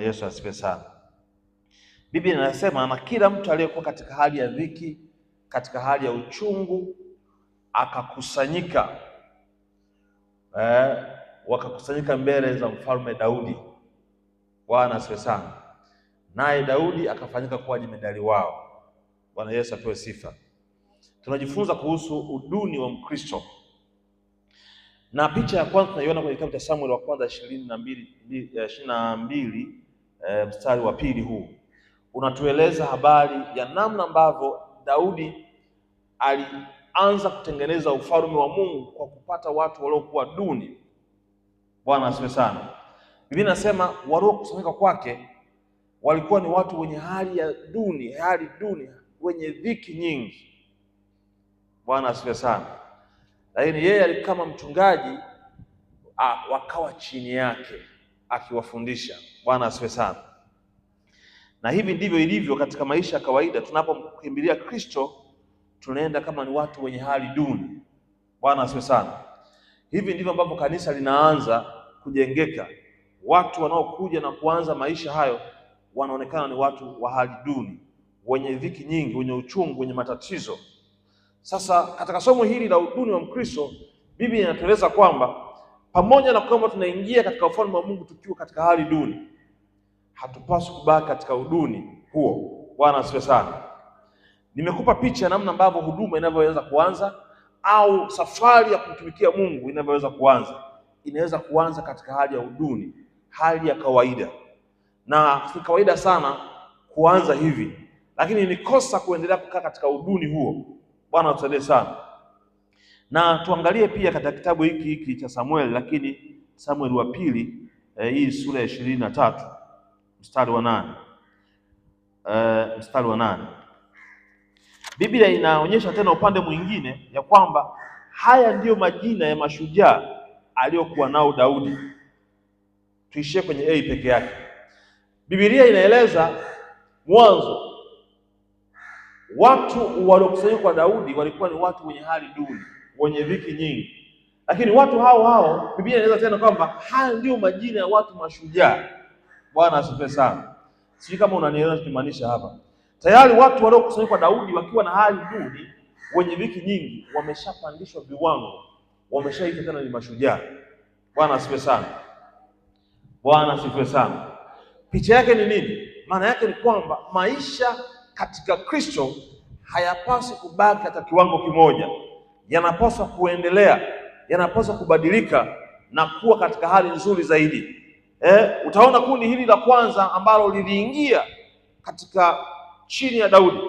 Yesu asifiwe sana. Biblia inasema na kila mtu aliyekuwa katika hali ya dhiki, katika hali ya uchungu, akakusanyika wakakusanyika mbele za mfalme Daudi. Bwana asifiwe sana. Naye Daudi akafanyika kuwa jemedari wao. Bwana Yesu apewe sifa. Tunajifunza kuhusu uduni wa Mkristo. Na picha ya kwanza tunaiona kwenye kitabu cha Samuel wa kwanza 22 mstari wa pili. Huu unatueleza habari ya namna ambavyo Daudi alianza kutengeneza ufalme wa Mungu kwa kupata watu waliokuwa duni. Bwana asifiwe sana. Biblia inasema waliokusanyika kwake walikuwa ni watu wenye hali duni, wenye dhiki nyingi. Bwana asifiwe sana. Lakini yeye kama mchungaji wakawa chini yake akiwafundisha. Bwana asifiwe sana. Na hivi ndivyo ilivyo katika maisha ya kawaida. Tunapomkimbilia Kristo tunaenda kama ni watu wenye hali duni. Bwana asifiwe sana. Hivi ndivyo ambavyo kanisa linaanza kujengeka. Watu wanaokuja na kuanza maisha hayo wanaonekana ni watu wa hali duni, wenye dhiki nyingi, wenye uchungu, wenye matatizo. Sasa katika somo hili la uduni wa Mkristo, Biblia inatueleza kwamba pamoja na kwamba tunaingia katika ufalme wa Mungu tukiwa katika hali duni, hatupaswi kubaki katika uduni huo. Bwana asifiwe sana. Nimekupa picha namna ambavyo huduma inavyoweza kuanza au safari ya kumtumikia Mungu inavyoweza kuanza. Inaweza kuanza katika hali ya uduni, hali ya kawaida. Na si kawaida sana kuanza hivi, lakini ni kosa kuendelea kukaa katika uduni huo. Bwana atusaidie sana. Na tuangalie pia katika kitabu hiki cha Samuel, lakini Samuel wa pili, hii sura ya 23 mstari wa 8. Biblia inaonyesha tena upande mwingine ya kwamba haya ndiyo majina ya mashujaa aliyokuwa nao Daudi. Tuishie kwenye A peke yake. Biblia inaeleza mwanzo watu waliokusanyika kwa Daudi walikuwa ni watu wenye hali duni, wenye dhiki nyingi. Lakini watu hao Biblia inaeleza tena kwamba haya ndio majina ya watu mashujaa. Bwana asifiwe sana. Sijui kama unanielewa nikimaanisha hapa. Tayari watu waliokusanyika kwa Daudi wakiwa na hali duni, wenye dhiki nyingi, wameshapandishwa viwango, wameshaitwa tena ni mashujaa. Bwana asifiwe sana. Bwana asifiwe sana. Picha yake ni nini? Maana yake ni kwamba maisha katika Kristo hayapaswi kubaki katika kiwango kimoja, yanapaswa kuendelea, yanapaswa kubadilika na kuwa katika hali nzuri zaidi. Utaona kundi hili la kwanza ambalo liliingia katika chini ya Daudi,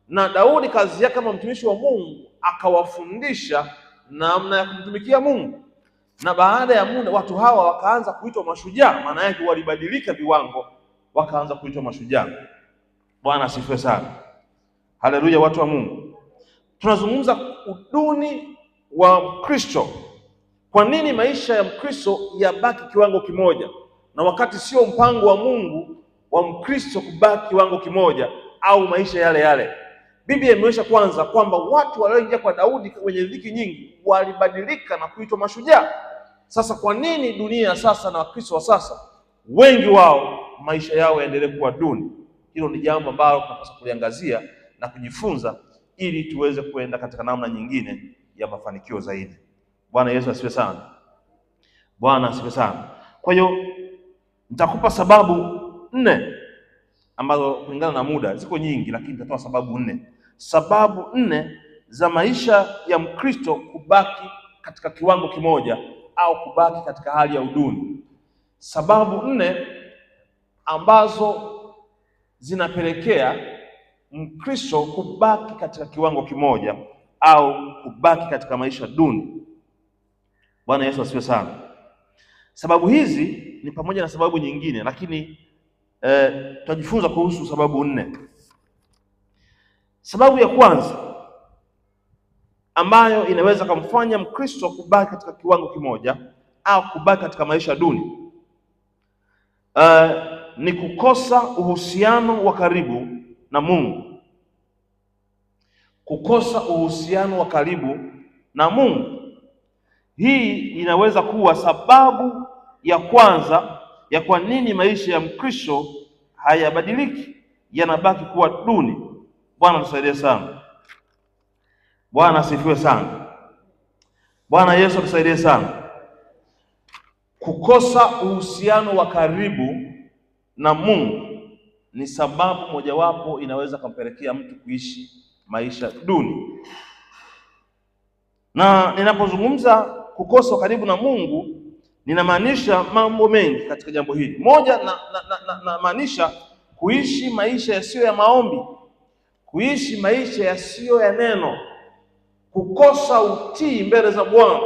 na Daudi kazi yake kama mtumishi wa Mungu akawafundisha namna ya kumtumikia Mungu. Na baada ya muda watu hawa wakaanza kuitwa mashujaa, maana yake walibadilika viwango, wakaanza kuitwa mashujaa. Bwana asifiwe sana. Haleluya, watu wa Mungu. Tunazungumza uduni wa Mkristo. Kwa nini maisha ya Mkristo yabaki kiwango kimoja, na wakati sio mpango wa Mungu wa Mkristo kubaki kiwango kimoja au maisha yale yale? Biblia imeonyesha kwanza kwamba watu walioingia kwa Daudi wenye dhiki nyingi walibadilika na kuitwa mashujaa. Sasa kwa nini dunia ya sasa na Wakristo wa sasa wengi wao maisha yao yaendelee kuwa duni? Hilo ni jambo ambalo tunapaswa kuliangazia na kujifunza ili tuweze kuenda katika namna nyingine ya mafanikio zaidi. Bwana Yesu asifiwe sana. Bwana asifiwe sana. Kwa hiyo nitakupa sababu 4 ambazo kulingana na muda ziko nyingi, lakini nitatoa sababu 4. Sababu 4 za maisha ya Mkristo kubaki katika kiwango kimoja au kubaki katika hali ya uduni. Sababu 4 ambazo zinapelekea Mkristo kubaki katika kiwango kimoja au kubaki katika maisha duni. Bwana Yesu asifiwe sana. Sababu hizi ni pamoja na sababu nyingine, lakini tutajifunza kuhusu sababu 4. Sababu ya kwanza ambayo inaweza kumfanya Mkristo kubaki katika kiwango kimoja au kubaki katika maisha duni ni kukosa uhusiano wa karibu na Mungu. Kukosa uhusiano wa karibu na Mungu. Hii inaweza kuwa sababu ya kwanza ya kwa nini maisha ya Mkristo hayabadiliki, yanabaki kuwa duni. Bwana tusaidie sana. Bwana asifiwe sana. Bwana Yesu tusaidie sana. Kukosa uhusiano wa karibu na Mungu ni sababu mojawapo inaweza kumpelekea mtu kuishi maisha duni. Na ninapozungumza kukosa karibu na Mungu, ninamaanisha mambo mengi katika jambo hili. Moja, na maanisha kuishi maisha yasiyo ya maombi, kuishi maisha yasiyo ya neno, kukosa utii mbele za Bwana,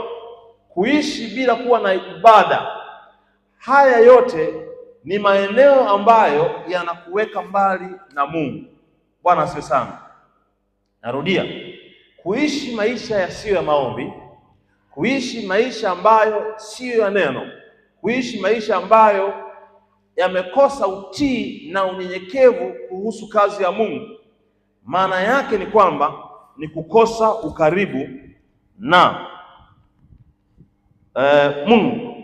kuishi bila kuwa na ibada. Haya yote ni maeneo ambayo yanakuweka mbali na Mungu. Bwana asifiwe sana. Narudia, kuishi maisha yasiyo ya maombi, kuishi maisha ambayo siyo ya neno, kuishi maisha ambayo yamekosa utii na unyenyekevu kuhusu kazi ya Mungu, maana yake ni kwamba ni kukosa ukaribu na Mungu.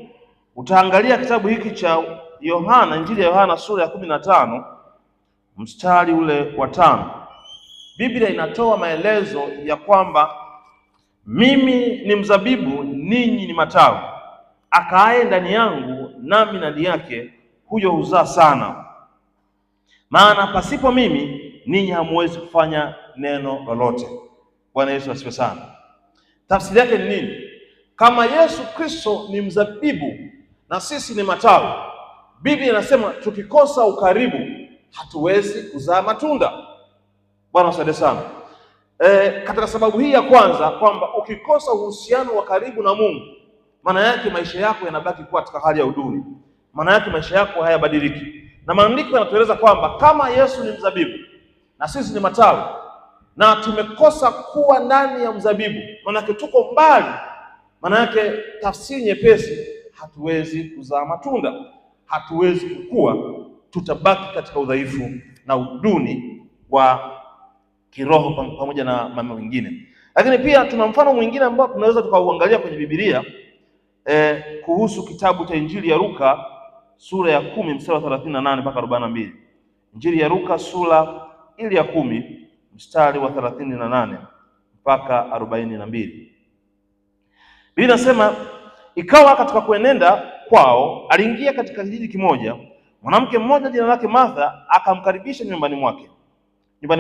Utaangalia kitabu hiki cha Yohana, Injili ya Yohana sura ya 15 mstari ule wa 5. Biblia inatoa maelezo ya kwamba mimi ni mzabibu, ninyi ni matawi, akaaye ndani yangu nami ndani yake, huyo huzaa sana, maana pasipo mimi ninyi hamuwezi kufanya neno lolote. Bwana Yesu asifiwe sana. Tafsiri yake ni nini? Kama Yesu Kristo ni mzabibu na sisi ni matawi, Biblia inasema tukikosa ukaribu hatuwezi kuzaa matunda. Bwana asifiwe sana. Katika sababu hii ya kwanza, kwamba ukikosa uhusiano wa karibu na Mungu, maana yake maisha yako yanabaki kuwa katika hali ya uduni, maana yake maisha yako hayabadiliki. Na maandiko yanatueleza kwamba kama Yesu ni mzabibu na sisi ni matawi, na tumekosa kuwa ndani ya mzabibu, maana yake tuko mbali, maana yake tafsiri nyepesi, hatuwezi kuzaa matunda, hatuwezi kukua, tutabaki katika udhaifu na uduni wa kiroho pamoja na mambo mengine. Lakini pia tuna mfano mwingine ambao tunaweza tukauangalia kwenye Biblia kuhusu kitabu cha Injili ya Luka sura ya 10 mstari wa 38 mpaka 42. Injili ya Luka sura ile ya 10 mstari wa 38 mpaka 42. Biblia inasema, ikawa katika kuenenda kwao aliingia katika kijiji kimoja mwanamke mmoja jina lake Martha, akamkaribisha nyumbani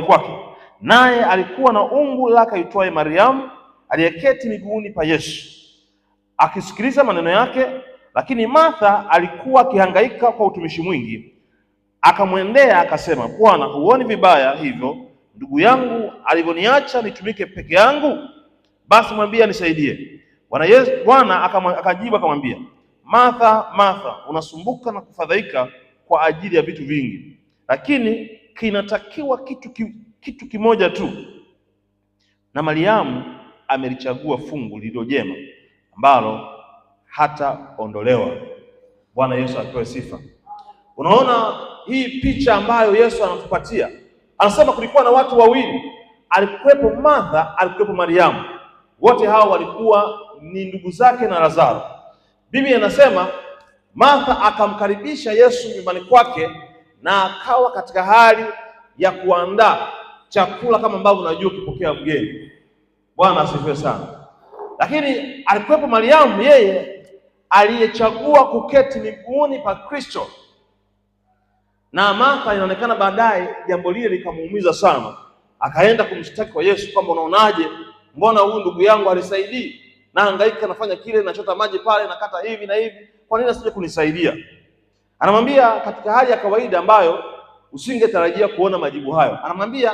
kwake. Naye alikuwa na umbu lake aitwaye Mariamu, aliyeketi miguuni pa Yesu akisikiliza maneno yake. Lakini Martha alikuwa akihangaika kwa utumishi mwingi. Akamwendea akasema, Bwana, huoni vibaya hivyo ndugu yangu alivyoniacha nitumike peke yangu? Basi mwambie anisaidie. Bwana akajibu akamwambia, Martha, Martha, unasumbuka na kufadhaika kwa ajili ya vitu vingi, lakini kinatakiwa kitu kimoja tu, na Mariamu amelichagua fungu lililo jema, ambalo hataondolewa. Bwana Yesu apewe sifa. Unaona hii picha ambayo Yesu anatupatia, anasema kulikuwa na watu wawili, alikuwepo Martha, alikuwepo Mariamu. Wote hao walikuwa ni ndugu zake na Lazaro. Biblia inasema Martha akamkaribisha Yesu nyumbani kwake, na akawa katika hali ya kuandaa chakula kama ambavyo unajua ukipokea mgeni. Bwana asifiwe sana. Lakini alikuwepo Mariamu, yeye aliyechagua kuketi miguuni pa Kristo. Na Martha inaonekana baadaye jambo lile likamuumiza sana, akaenda kumshtaki kwa Yesu kwamba unaonaje, mbona huyu ndugu yangu alisaidii, na hangaika nafanya kile, nachota maji pale, nakata hivi na hivi, kwa nini asije kunisaidia? Anamwambia katika hali ya kawaida ambayo usingetarajia kuona majibu hayo. Anamwambia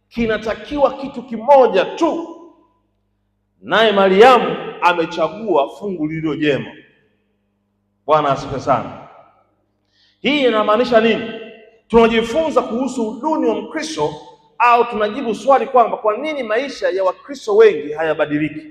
kinatakiwa kitu kimoja tu, naye Mariamu amechagua fungu lililo jema. Bwana asifiwe sana. Hii inamaanisha nini? Tunajifunza kuhusu uduni wa Mkristo, au tunajibu swali kwamba kwa nini maisha ya Wakristo wengi hayabadiliki?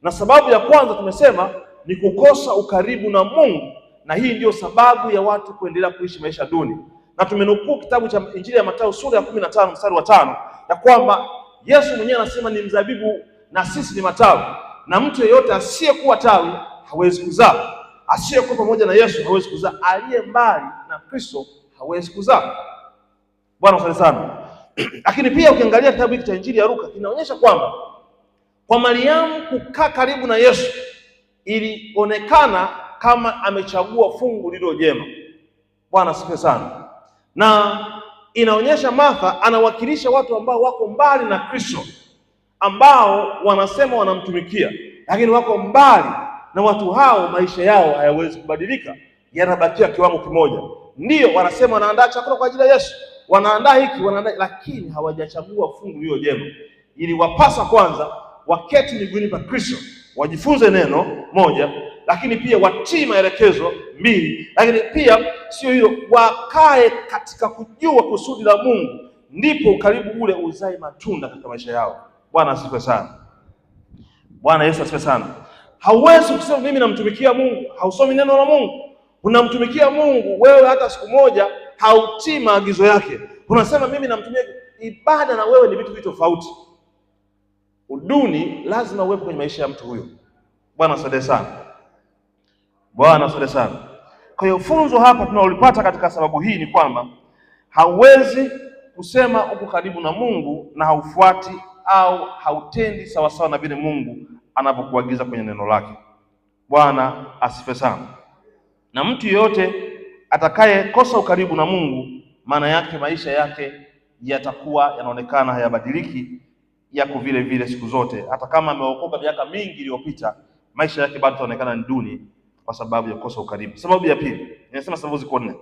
Na sababu ya kwanza tumesema ni kukosa ukaribu na Mungu, na hii ndiyo sababu ya watu kuendelea kuishi maisha duni. Na tumenukuu kitabu cha Injili ya Mathayo sura ya 15 mstari wa 5 ya kwamba Yesu mwenyewe anasema ni mzabibu na sisi ni matawi, na mtu yeyote asiyekuwa tawi hawezi kuzaa. Asiyekuwa pamoja na Yesu hawezi kuzaa. Aliye mbali na Kristo hawezi kuzaa. Bwana asifiwe sana. Lakini pia ukiangalia kitabu hiki cha Injili ya Luka kinaonyesha kwamba kwa Mariamu kukaa karibu na Yesu ilionekana kama amechagua fungu lililo jema. Bwana asifiwe sana. Na inaonyesha Martha anawakilisha watu ambao wako mbali na Kristo, ambao wanasema wanamtumikia, lakini wako mbali, na watu hao maisha yao hayawezi kubadilika, yanabakia kiwango kimoja. Ndiyo wanasema wanaandaa chakula kwa ajili ya Yesu, wanaandaa hiki, wanaandaa, lakini hawajachagua fungu lililo jema. Ili wapasa kwanza waketi miguuni pa Kristo, wajifunze neno moja, lakini pia watii maelekezo mbili, lakini pia sio hilo, wakae katika kujua kusudi la Mungu, ndipo ukaribu ule uzae matunda katika maisha yao. Bwana asifiwe sana. Bwana Yesu asifiwe sana. Hauwezi kusema mimi namtumikia Mungu, hausomi neno la Mungu. Unamtumikia Mungu wewe hata siku moja hautii maagizo yake. Unasema mimi namtumikia. Ibada na wewe ni vitu tofauti. Uduni lazima uwepo kwenye maisha ya mtu huyo. Bwana asifiwe sana. Bwana asifiwe sana. Kwa hiyo funzo hapa tunalolipata katika sababu hii ni kwamba hauwezi kusema uko karibu na Mungu na haufuati au hautendi sawasawa na vile Mungu anapokuagiza kwenye neno lake. Bwana asifiwe sana. Na mtu yeyote atakayekosa ukaribu na Mungu, maana yake maisha yake yatakuwa yanaonekana hayabadiliki, yako vile vile siku zote. Hata kama ameokoka miaka mingi iliyopita, maisha yake bado yanaonekana ni duni kwa sababu ya kukosa ukaribu. Sababu ya pili, nimesema sababu ziko 4.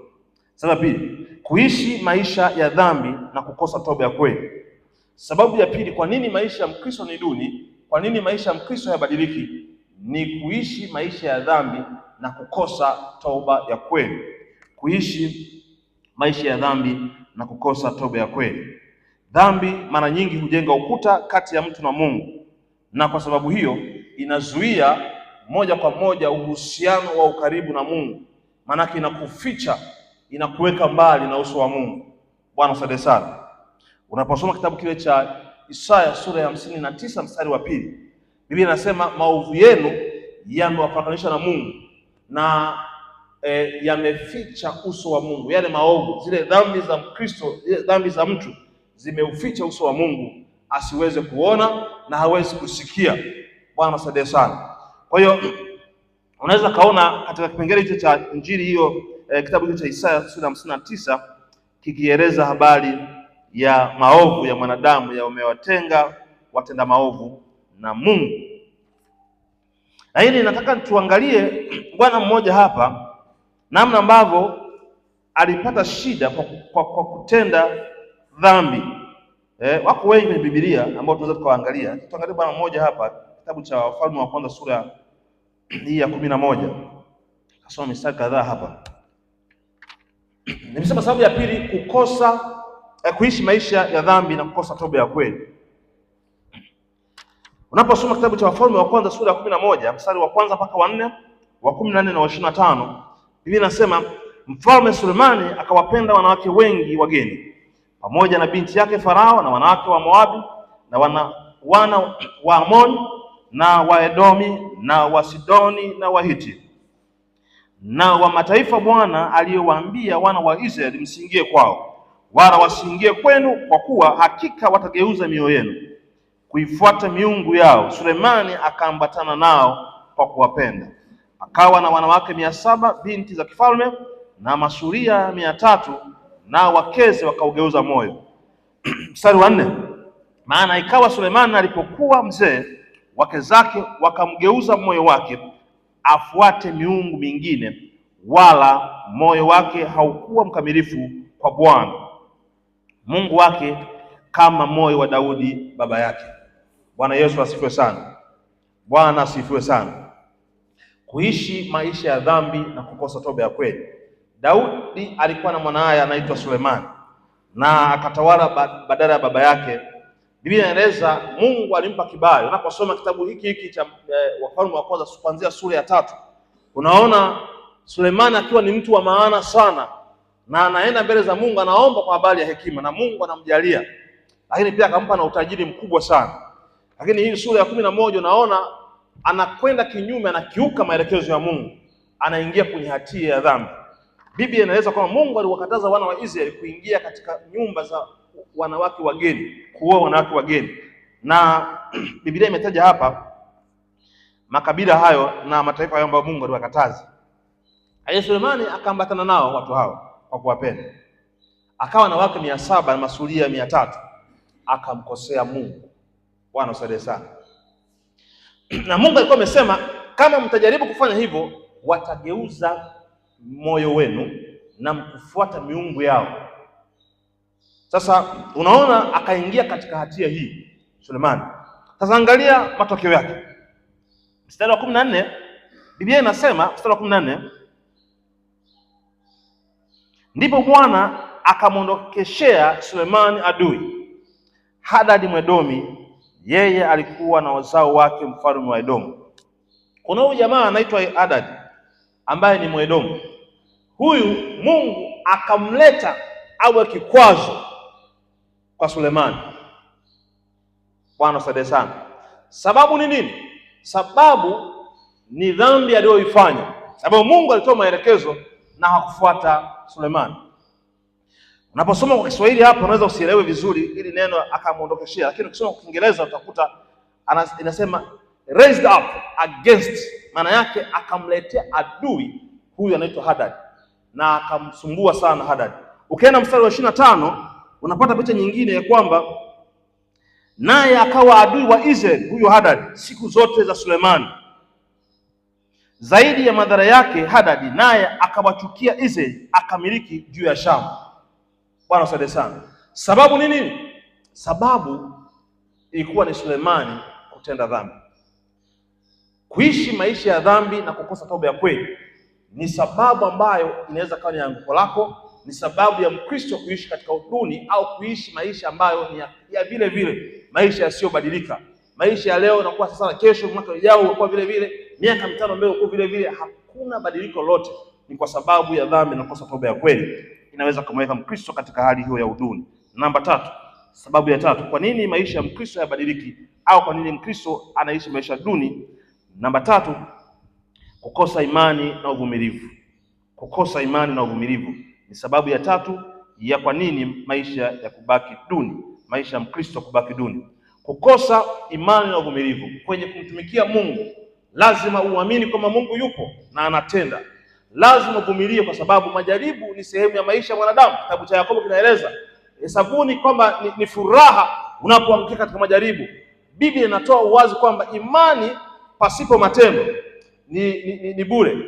Sababu ya pili, kuishi maisha ya dhambi na kukosa toba ya kweli. Sababu ya pili, kwa nini maisha ya Mkristo ni duni, kwa nini maisha ya Mkristo hayabadiliki, ni kuishi maisha ya dhambi na kukosa toba ya kweli. Kuishi maisha ya dhambi na kukosa toba ya kweli. Dhambi mara nyingi hujenga ukuta kati ya mtu na Mungu, na kwa sababu hiyo inazuia moja kwa moja uhusiano wa ukaribu na Mungu. Maanake inakuficha, inakuweka mbali na uso wa Mungu. Bwana asifiwe sana. Unaposoma kitabu kile cha Isaya sura ya 59 mstari wa 2, Biblia inasema maovu yenu yamewapatanisha na Mungu na yameficha uso wa Mungu. Yale maovu, zile dhambi za Mkristo, zile dhambi za mtu zimeuficha uso wa Mungu, asiweze kuona na hawezi kusikia. Bwana asifiwe sana. Kwa hiyo unaweza kaona katika kipengele hicho cha Injili hiyo, kitabu hicho cha Isaya sura ya 59 kikieleza habari ya maovu ya mwanadamu, yamewatenga watenda maovu na Mungu. Lakini nataka tuangalie bwana mmoja hapa, namna ambavyo alipata shida kwa kutenda dhambi. Wako wengi kwenye Biblia ambao tunaweza tukaangalia. Tuangalie bwana mmoja hapa, kitabu cha Wafalme wa Kwanza sura hii ya 11. Kasoma mistari kadhaa hapa. Nimesema sababu ya pili, kuishi maisha ya dhambi na kukosa toba ya kweli. Unaposoma kitabu cha Wafalme wa Kwanza sura ya 11 mstari wa kwanza mpaka wa 4, wa 14 na wa 25, Biblia inasema Mfalme Sulemani akawapenda wanawake wengi wageni, pamoja na binti yake Farao, na wanawake wa Moabi na wana wa Amoni na wa Edomi na wa Sidoni na wa Hiti na wa mataifa Bwana aliyowaambia wana wa Israeli msiingie kwao, wala wasiingie kwenu, kwa kuwa hakika watageuza mioyo yenu kuifuata miungu yao. Sulemani akaambatana nao kwa kuwapenda. Akawa na wanawake 700 binti za kifalme na masuria 300, na wakeze wakaugeuza moyo. Mstari wa 4, maana ikawa Sulemani alipokuwa mzee, wake zake wakamgeuza moyo wake afuate miungu mingine, wala moyo wake haukuwa mkamilifu kwa Bwana Mungu wake kama moyo wa Daudi baba yake. Bwana Yesu asifiwe sana. Bwana asifiwe sana. Kuishi maisha ya dhambi na kukosa toba ya kweli. Daudi alikuwa na mwanae anaitwa Sulemani, na akatawala badala ya baba yake. Biblia inaeleza Mungu alimpa kibali. Unaposoma kitabu hiki cha Wafalme wa Kwanza kuanzia sura ya 3, unaona Sulemani akiwa ni mtu wa maana sana, na anaenda mbele za Mungu, anaomba kwa habari ya hekima na Mungu anamjalia, lakini pia akampa na utajiri mkubwa sana. Lakini hii sura ya 11 unaona anakwenda kinyume, anakiuka maelekezo ya Mungu. anaingia kwenye hatia ya dhambi. Biblia inaeleza kwamba Mungu aliwakataza wana wa Israeli kuingia katika nyumba za wanawake wageni, kuoa wanawake wageni, na Biblia imetaja hapa makabila hayo na mataifa hayo ambayo Mungu aliwakataza. Sulemani akaambatana nao watu hao kwa kuwapenda, akawa na wake 700 na masuria 300, akamkosea Mungu. Bwana usaidie sana. Na Mungu alikuwa amesema kama mtajaribu kufanya hivyo, watageuza moyo wenu na mkufuata miungu yao. Sasa unaona, akaingia katika hatia hii Sulemani. Sasa angalia matokeo yake. Mstari wa 14, Biblia inasema, mstari wa 14, ndipo Bwana akamwondokeshea Sulemani adui, Hadadi Mwedomi. Yeye alikuwa na wazao wake mfalme wa Edomu. Kuna huyu jamaa anaitwa Hadadi ambaye ni Mwedomu. Huyu Mungu akamleta awe kikwazo kwa Sulemani. Bwana usaidie sana. Sababu ni nini? Sababu ni dhambi aliyoifanya, sababu Mungu alitoa maelekezo na hakufuata Sulemani. Unaposoma kwa Kiswahili hapa unaweza usielewe vizuri ili neno akamwondokeshea, lakini ukisoma kwa Kiingereza utakuta inasema raised up against, maana yake akamletea adui. Huyu anaitwa Hadad na akamsumbua sana Hadad. Ukienda mstari wa 25 unapata picha nyingine ya kwamba naye akawa adui wa Israeli, huyo Hadad, siku zote za Sulemani. Zaidi ya madhara yake, Hadadi naye akawachukia Israeli, akamiliki juu ya Shamu. Bwana usaidie sana. Sababu ni nini? Sababu ilikuwa ni Sulemani kutenda dhambi. Kuishi maisha ya dhambi na kukosa toba ya kweli ni sababu ambayo inaweza kuwa ni anguko lako, ni sababu ya Mkristo kuishi katika uduni au kuishi maisha ambayo ni ya vile vile, maisha yasiyobadilika. Maisha ya leo inakuwa sasa na kesho, mwaka ujao unakuwa vile vile, miaka 5 mbele uko vile vile, hakuna badiliko lolote. Ni kwa sababu ya dhambi na kukosa toba ya kweli inaweza kumweka Mkristo katika hali hiyo ya uduni. Namba 3, sababu ya 3, kwa nini maisha ya Mkristo hayabadiliki au kwa nini Mkristo anaishi maisha duni? Namba 3, kukosa imani na uvumilivu. Kukosa imani na uvumilivu ni sababu ya 3 ya kwa nini maisha ya kubaki duni, maisha ya Mkristo kubaki duni. Kukosa imani na uvumilivu kwenye kumtumikia Mungu. Lazima uamini kwamba Mungu yupo na anatenda. Lazima uvumilie kwa sababu majaribu ni sehemu ya maisha ya mwanadamu. Kitabu cha Yakobo kinaeleza, hesabuni kwamba ni furaha unapoangukia katika majaribu. Biblia inatoa uwazi kwamba imani pasipo matendo ni bure.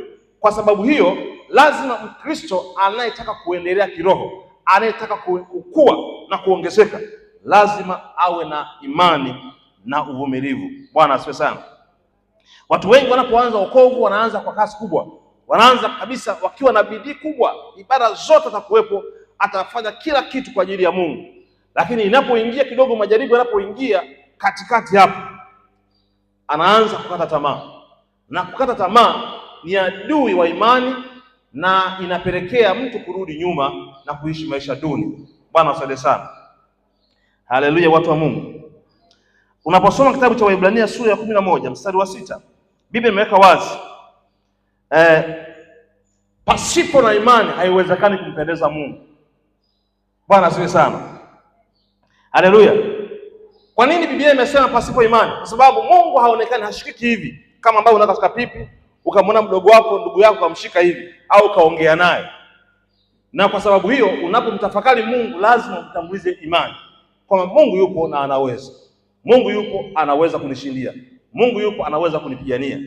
Kwa sababu hiyo, lazima Mkristo anayetaka kuendelea kiroho, anayetaka kukua na kuongezeka, lazima awe na imani na uvumilivu. Bwana asifiwe sana. Watu wengi wanapoanza wokovu wanaanza kwa kasi kubwa, wanaanza kabisa wakiwa na bidii kubwa, ibada zote atakuwepo, atafanya kila kitu kwa ajili ya Mungu. Lakini inapoingia kidogo majaribu, yanapoingia katikati hapo, anaanza kukata tamaa, na kukata tamaa ni adui wa imani na inapelekea mtu kurudi nyuma na kuishi maisha duni. Bwana asaidie sana. Haleluya, watu wa Mungu. Unaposoma kitabu cha Waebrania sura ya 11 mstari wa 6, Biblia imeweka wazi pasipo na imani haiwezekani kumpendeza Mungu. Bwana asifiwe sana. Haleluya. Kwa nini Biblia imesema pasipo imani? Kwa sababu Mungu haonekani, hashikiki hivi kama ambavyo unataka katika pipi ukamwona mdogo wako, ndugu yako, kamshika hivi au kaongea naye. Na kwa sababu hiyo unapomtafakari Mungu lazima utambulize imani kwamba Mungu yupo na anaweza. Mungu yupo, anaweza kunishindia. Mungu yupo, anaweza kunipigania.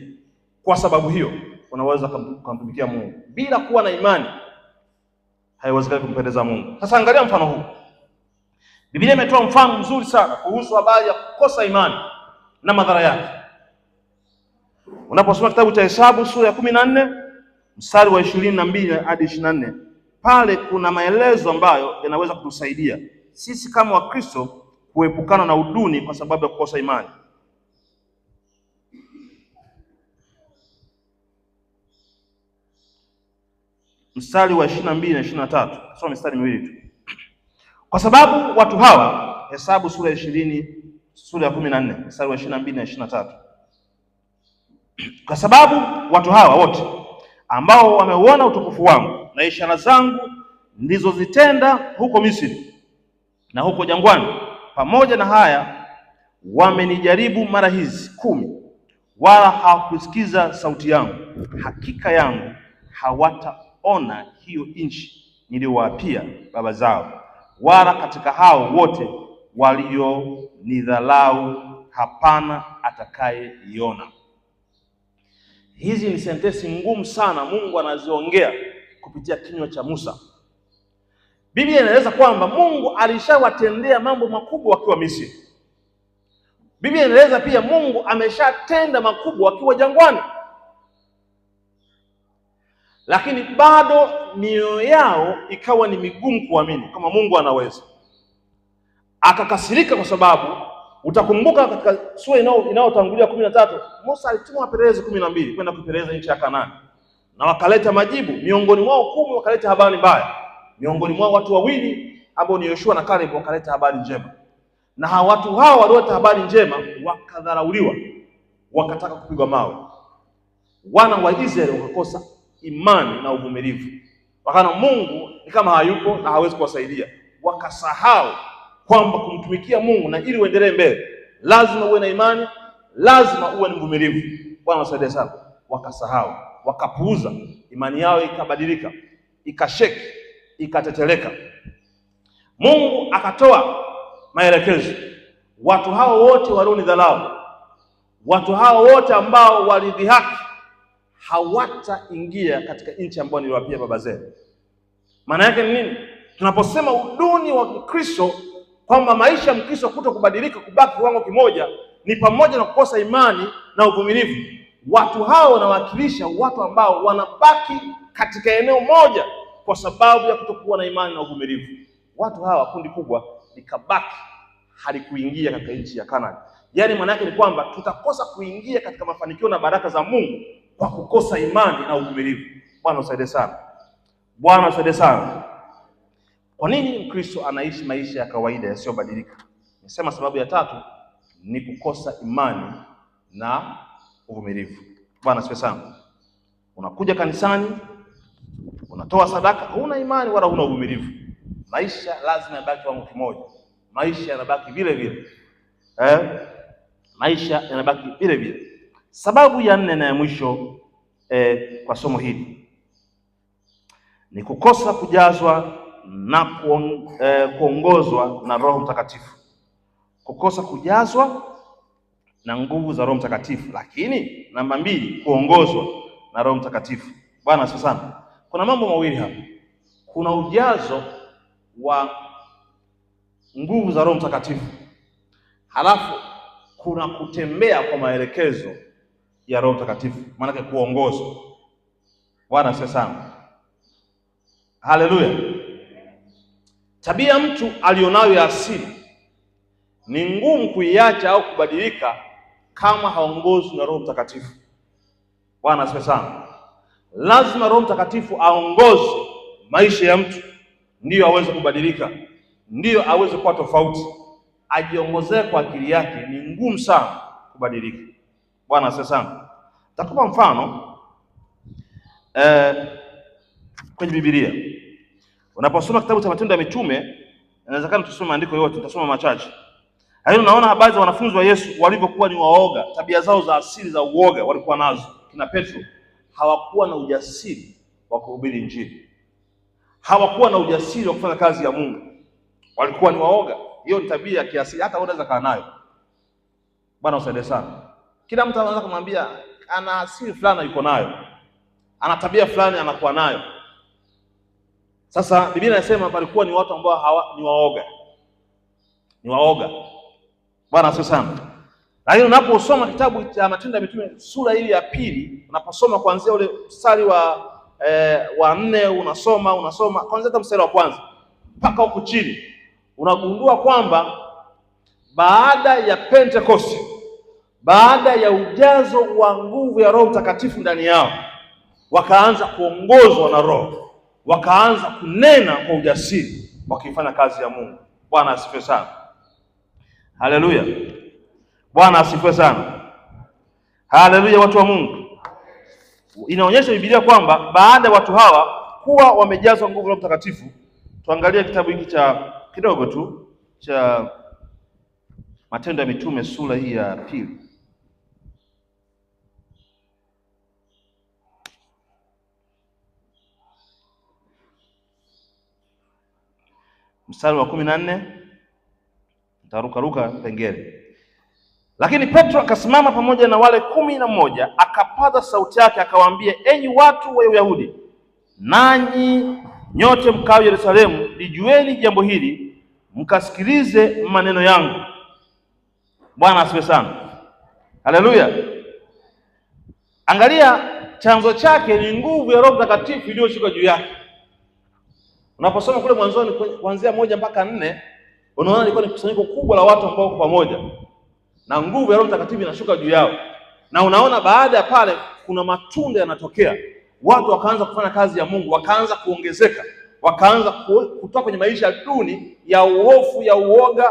Kwa sababu hiyo unaweza kumtumikia Mungu. Bila kuwa na imani haiwezekani kumpendeza Mungu. Sasa angalia mfano huu. Biblia imetoa mfano mzuri sana kuhusu habari ya kukosa imani na madhara yake. Unaposoma kitabu cha Hesabu sura ya 14 mstari wa 22 hadi 24, pale kuna maelezo ambayo yanaweza kutusaidia sisi kama Wakristo kuepukana na uduni kwa sababu ya kukosa imani. Mstari wa 22 na 23. Soma mstari miwili tu. Kwa sababu watu hawa, Hesabu sura ya 14 mstari wa 22 na 23. Kwa sababu watu hawa wote ambao wameuona utukufu wangu na ishara zangu nilizozitenda huko Misri na huko jangwani. Pamoja na haya wamenijaribu mara hizi 10, wala hawakusikiza sauti yangu. Hakika yangu hawataona hiyo nchi niliyowaapia baba zao, wala katika hao wote walionidhalau hapana atakayeiona. Hizi ni sentensi ngumu sana Mungu anaziongea kupitia kinywa cha Musa. Biblia inaeleza kwamba Mungu alishawatendea mambo makubwa wakiwa Misri. Biblia inaeleza pia Mungu ameshatenda makubwa wakiwa jangwani, lakini bado mioyo yao ikawa ni migumu kuamini kama Mungu anaweza. Akakasirika kwa sababu utakumbuka katika sura inayotangulia 13, Musa alituma wapelelezi 12 kwenda kupeleleza nchi ya Kanaani, na wakaleta majibu. Miongoni mwao 10 wakaleta habari mbaya, miongoni mwao watu 2 ambao ni Yoshua na Caleb wakaleta habari njema. Na hawa watu hao walioleta habari njema wakadharauliwa, wakataka kupigwa mawe. Wana wa Israeli wakakosa imani na uvumilivu, wakana Mungu ni kama hayupo na hawezi kuwasaidia. Wakasahau kwamba kumtumikia Mungu na ili uendelee mbele lazima uwe na imani, lazima uwe ni mvumilivu. Bwana wasaidie sana. Wakasahau, wakapuuza, imani yao ikabadilika, ikasheki, ikateteleka. Mungu akatoa maelekezo. Watu hao wote walionidhalau, watu hao wote ambao walidhihaki, hawataingia katika nchi ambayo niliwapia baba zenu. Maana yake ni nini? Tunaposema uduni wa Kristo, kwamba maisha ya Mkristo kutokubadilika, kubaki kiwango kimoja, ni pamoja na kukosa imani na uvumilivu. Watu hao wanawakilisha watu ambao wanabaki katika eneo moja kwa sababu ya kutokuwa na imani na uvumilivu. Watu hawa, kundi kubwa, likabaki halikuingia katika nchi ya Kanaani. Yaani maana yake ni kwamba tutakosa kuingia katika mafanikio na baraka za Mungu kwa kukosa imani na uvumilivu. Bwana usaidie sana. Bwana usaidie sana. Kwa nini Mkristo anaishi maisha ya kawaida yasiyobadilika? Nisema sababu ya 3 ni kukosa imani na uvumilivu. Bwana asifiwe sana. Unakuja kanisani, unatoa sadaka, huna imani wala huna uvumilivu. Maisha lazima yabaki kiwango kimoja. Maisha yanabaki vile vile. Maisha yanabaki vile vile. Sababu ya 4 na ya mwisho kwa somo hili ni kukosa kujazwa na kuongozwa na Roho Mtakatifu. Kukosa kujazwa na nguvu za Roho Mtakatifu, lakini namba 2, kuongozwa na Roho Mtakatifu. Bwana asifiwe sana. Kuna mambo mawili hapa. Kuna ujazo wa nguvu za Roho Mtakatifu, halafu kuna kutembea kwa maelekezo ya Roho Mtakatifu, maana yake kuongozwa. Bwana asifiwe sana. Haleluya. Tabia mtu alionayo ya asili ni ngumu kuiacha au kubadilika kama haongozwi na Roho Mtakatifu. Bwana asifiwe sana. Lazima Roho Mtakatifu aongoze maisha ya mtu ndiyo aweze kubadilika, ndiyo aweze kuwa tofauti. Ajiongozee kwa akili yake ni ngumu sana kubadilika. Bwana asifiwe sana. Nitakupa mfano kwenye Biblia. Unaposoma kitabu cha Matendo ya Mitume, inawezekana tusome maandiko yote, tutasoma machache. Hayo unaona habari za wanafunzi wa Yesu walivyokuwa ni waoga, tabia zao za asili za uoga walikuwa nazo. Kina Petro hawakuwa na ujasiri wa kuhubiri Injili. Hawakuwa na ujasiri wa kufanya kazi ya Mungu. Walikuwa ni waoga. Hiyo ni tabia ya kiasili, hata unaweza kaa nayo. Bwana usaidie sana. Kila mtu anaweza kumwambia ana asili fulani yuko nayo, ana tabia fulani anakuwa nayo. Sasa Biblia inasema palikuwa ni watu ambao ni waoga. Ni waoga. Bwana asifiwe sana. Lakini unaposoma kitabu cha Matendo ya Mitume sura hii ya 2, unaposoma kuanzia ule mstari wa 4, unasoma kuanzia hata mstari wa 1 mpaka huko chini, unagundua kwamba baada ya Pentecost, baada ya ujazo wa nguvu ya Roho Mtakatifu ndani yao, wakaanza kuongozwa na Roho, wakaanza kunena kwa ujasiri, wakifanya kazi ya Mungu. Bwana asifiwe sana. Haleluya. Bwana asifiwe sana. Haleluya, watu wa Mungu. Inaonyesha Biblia kwamba baada ya watu hawa kuwa wamejazwa nguvu ya Mtakatifu, tuangalie kitabu hiki cha kidogo tu cha Matendo ya Mitume sura hii ya 2. Mstari wa 14, nitarukaruka pengine. Lakini Petro akasimama pamoja na wale 11, akapaza sauti yake akawaambia, enyi watu wa Uyahudi, nanyi nyote mkao Yerusalemu, lijueni jambo hili, mkasikilize maneno yangu. Bwana asifiwe sana. Haleluya. Angalia, chanzo chake ni nguvu ya Roho Mtakatifu iliyoshuka juu yake. Unaposoma kule mwanzoni kuanzia 1 mpaka 4, unaona ilikuwa ni kusanyiko kubwa la watu ambao wako pamoja na nguvu ya Roho Mtakatifu inashuka juu yao, na unaona baada ya pale kuna matunda yanatokea. Watu wakaanza kufanya kazi ya Mungu, wakaanza kuongezeka, wakaanza kutoka kwenye maisha duni ya uhofu, ya uoga,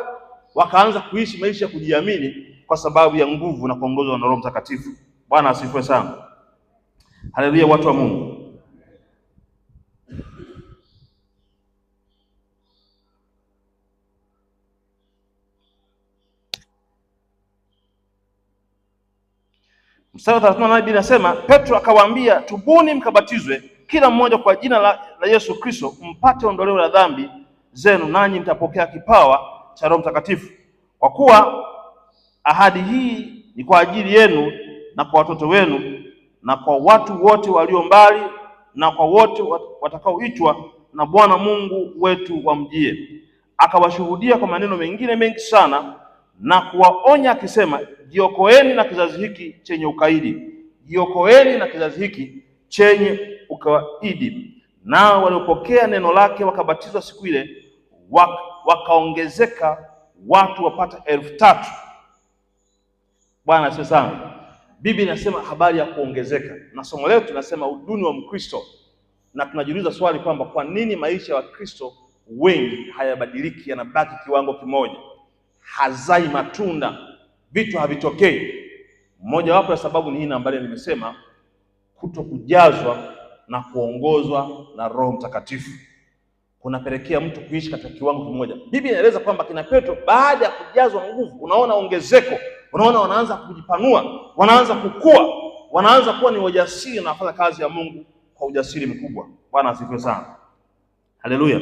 wakaanza kuishi maisha ya kujiamini kwa sababu ya nguvu na kuongozwa na Roho Mtakatifu. Bwana asifiwe sana. Haleluya, watu wa Mungu. Mstari wa 38 Biblia inasema, Petro akawaambia, tubuni mkabatizwe kila mmoja kwa jina la Yesu Kristo mpate ondoleo la dhambi zenu, nanyi mtapokea kipawa cha Roho Mtakatifu, kwa kuwa ahadi hii ni kwa ajili yenu na kwa watoto wenu na kwa watu wote walio mbali na kwa wote watakaoitwa na Bwana Mungu wetu wamjie. Akawashuhudia kwa maneno mengine mengi sana na kuwaonya akisema, jiokoeni na kizazi hiki chenye ukaidi, jiokoeni na kizazi hiki chenye ukaidi. Nao waliopokea neno lake wakabatizwa siku ile, wakaongezeka watu wapata 3,000. Bwana asifiwe sana. Biblia inasema habari ya kuongezeka, na somo letu tunasema uduni wa Mkristo, na tunajiuliza swali kwamba kwa nini maisha ya Wakristo wengi hayabadiliki, yanabaki kiwango kimoja, hazai matunda, vitu havitokei. Mmoja wapo ya sababu ni hii ambayo nimesema, kutokujazwa na kuongozwa na Roho Mtakatifu kunapelekea mtu kuishi katika kiwango kimoja. Biblia inaeleza kwamba kina Petro baada ya kujazwa nguvu, unaona ongezeko, unaona wanaanza kujipanua, wanaanza kukua, wanaanza kuwa ni wajasiri na wafanya kazi ya Mungu kwa ujasiri mkubwa. Bwana asifiwe sana. Haleluya.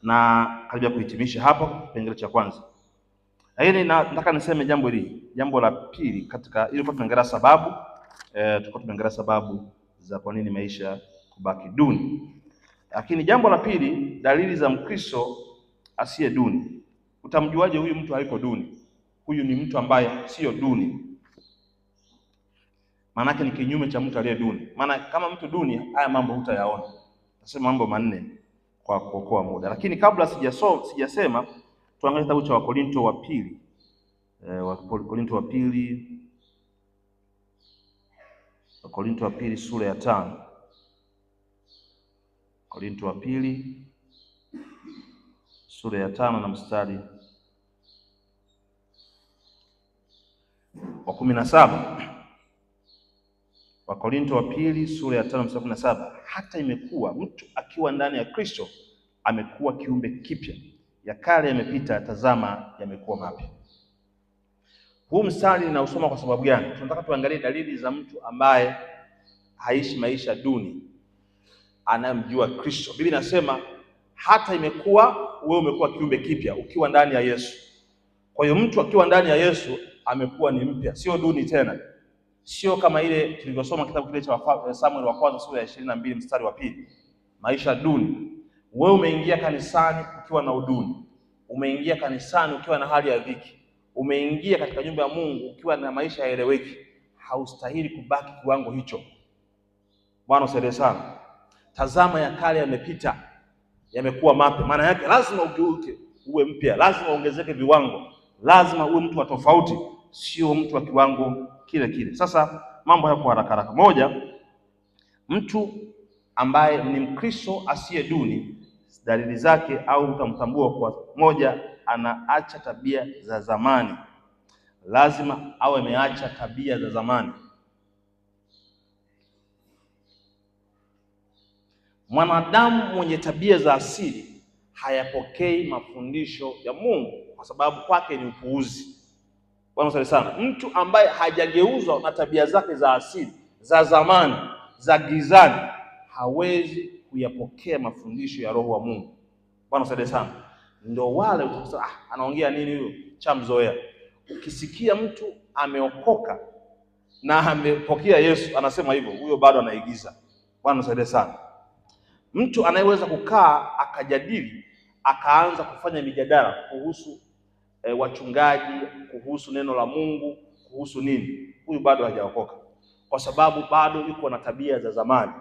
Na karibia kuhitimisha hapa kipengele cha kwanza. Lakini nataka niseme jambo hili, jambo la pili katika ili kwa tunaangalia sababu tunaangalia sababu za kwa nini maisha kubaki duni. Lakini jambo la pili, dalili za Mkristo asiye duni. Utamjuaje huyu mtu hayuko duni? Huyu ni mtu ambaye sio duni. Maana yake ni kinyume cha mtu aliye duni. Maana kama mtu duni, haya mambo hutayaona. Nasema mambo manne kwa kuokoa muda. Lakini kabla sijasema, tuangalie kitabu cha Wakorinto wa pili. Wakorinto wa pili sura ya 5. Wakorinto wa pili sura ya 5 na mstari wa 17. Wakorinto wa pili sura ya 5 mstari wa 17. Hata imekuwa mtu akiwa ndani ya Kristo amekuwa kiumbe kipya, ya kale yamepita, tazama yamekuwa mapya. Huu mstari ninausoma kwa sababu gani? Tunataka tuangalie dalili za mtu ambaye haishi maisha duni, anamjua Kristo. Biblia inasema hata imekuwa, wewe umekuwa kiumbe kipya ukiwa ndani ya Yesu. Kwa hiyo mtu akiwa ndani ya Yesu amekuwa ni mpya, sio duni tena. Sio kama ile tulivyosoma kitabu kile cha Samuel wa kwanza sura ya 22 mstari wa 2. Maisha duni. Wewe umeingia kanisani ukiwa na uduni. Umeingia kanisani ukiwa na hali ya dhiki. Umeingia katika nyumba ya Mungu ukiwa na maisha yaeleweki. Haustahili kubaki kiwango hicho. Bwana usaidie sana. Tazama ya kale yamepita, yamekuwa mapya. Maana yake lazima ugeuke, uwe mpya, lazima uongezeke viwango, lazima uwe mtu wa tofauti, sio mtu wa kiwango kile kile. Sasa mambo haya kwa haraka. Moja, mtu ambaye ni Mkristo asiye duni, dalili zake au utamtambua kwa moja, anaacha tabia za zamani. Lazima awe ameacha tabia za zamani. Mwanadamu mwenye tabia za asili hayapokei mafundisho ya Mungu kwa sababu kwake ni upuuzi. Bwana msali sana. Mtu ambaye hajageuzwa na tabia zake za asili za zamani za gizani hawezi kuyapokea mafundisho ya Roho wa Mungu. Bwana msali sana. Ndio wale utakusema anaongea nini huyo? Chamzoea. Ukisikia mtu ameokoka na amepokea Yesu anasema hivyo, huyo bado anaigiza. Bwana msali sana. Mtu anayeweza kukaa akajadili akaanza kufanya mijadala kuhusu wachungaji, kuhusu neno la Mungu, kuhusu nini, huyu bado hajaokoka, kwa sababu bado yuko na tabia za zamani.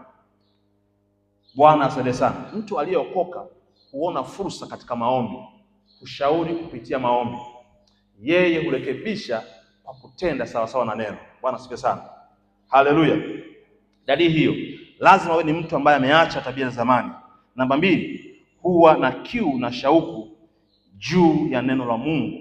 Bwana asante sana. Mtu aliyeokoka huona fursa katika maombi, kushauri kupitia maombi, yeye hurekebisha kwa kutenda sawa sawa na neno. Bwana asifiwe sana. Haleluya. Dalili hiyo, lazima wewe ni mtu ambaye ameacha tabia za zamani. Namba 2, huwa na kiu na shauku juu ya neno la Mungu.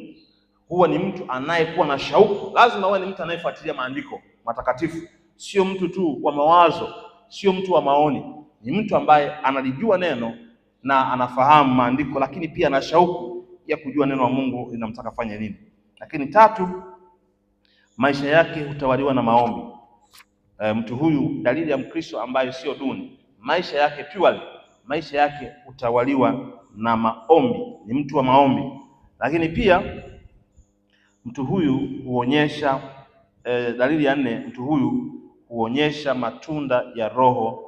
Huwa ni mtu anayekuwa na shauku. Lazima wewe ni mtu anayefuatilia maandiko matakatifu, sio mtu tu wa mawazo, sio mtu wa maoni. Ni mtu ambaye analijua neno na anafahamu maandiko, lakini pia ana shauku ya kujua neno la Mungu linamtaka fanya nini. Lakini 3, maisha yake hutawaliwa na maombi. Mtu huyu dalili ya Mkristo ambaye sio duni, maisha yake purely, maisha yake hutawaliwa na maombi, ni mtu wa maombi. Lakini pia mtu huyu huonyesha dalili ya 4, mtu huyu huonyesha matunda ya Roho.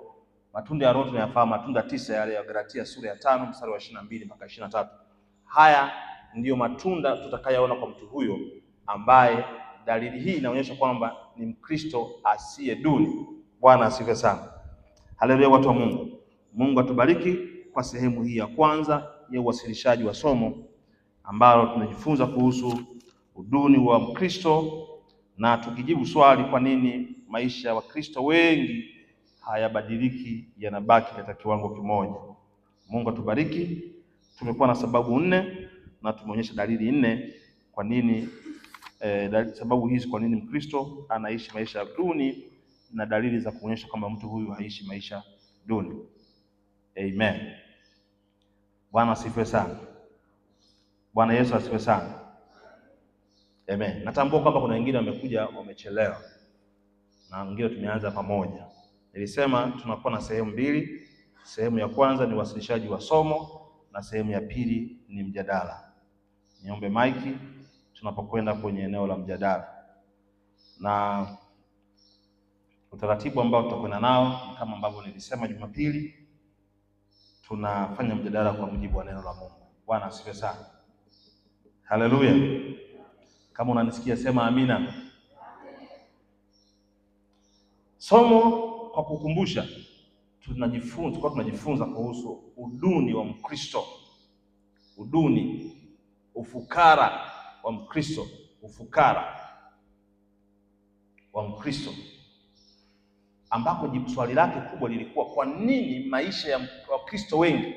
Matunda ya Roho tunayafahamu, matunda 9 yale ya Galatia sura ya 5 mstari wa 22 mpaka 23. Haya ndiyo matunda tutakayoona kwa mtu huyo ambaye dalili hii inaonyesha kwamba ni Mkristo asiye duni. Bwana asifiwe sana. Haleluya, watu wa Mungu. Mungu atubariki kwa sehemu hii ya kwanza ya uwasilishaji wa somo ambalo tunajifunza kuhusu uduni wa Mkristo, na tukijibu swali kwa nini maisha ya Wakristo wengi hayabadiliki, yanabaki katika kiwango kimoja. Mungu atubariki. Tumekuwa na sababu 4 na tumeonyesha dalili 4 kwa nini sababu hizi kwa nini Mkristo anaishi maisha duni na dalili za kuonyesha kwamba mtu huyu haishi maisha duni. Amen. Bwana asifiwe sana. Bwana Yesu asifiwe sana. Amen. Natambua kwamba kuna wengine wamekuja wamechelewa na wengine tumeanza pamoja. Nilisema tunakuwa na sehemu 2. Sehemu ya kwanza ni wasilishaji wa somo na sehemu ya pili ni mjadala. Niombe maiki tunapokwenda kwenye eneo la mjadala. Na utaratibu ambao tutakwenda nao kama ambavyo nilisema Jumapili, tunafanya mjadala kwa mujibu wa neno la Mungu. Bwana asifiwe sana. Haleluya. Kama unanisikia sema amina. Somo kwa kukumbusha, tunajifunza kuhusu uduni wa Mkristo. Uduni, ufukara wa Mkristo, ufukara wa Mkristo, ambako swali lake kubwa lilikuwa kwa nini maisha ya Wakristo wengi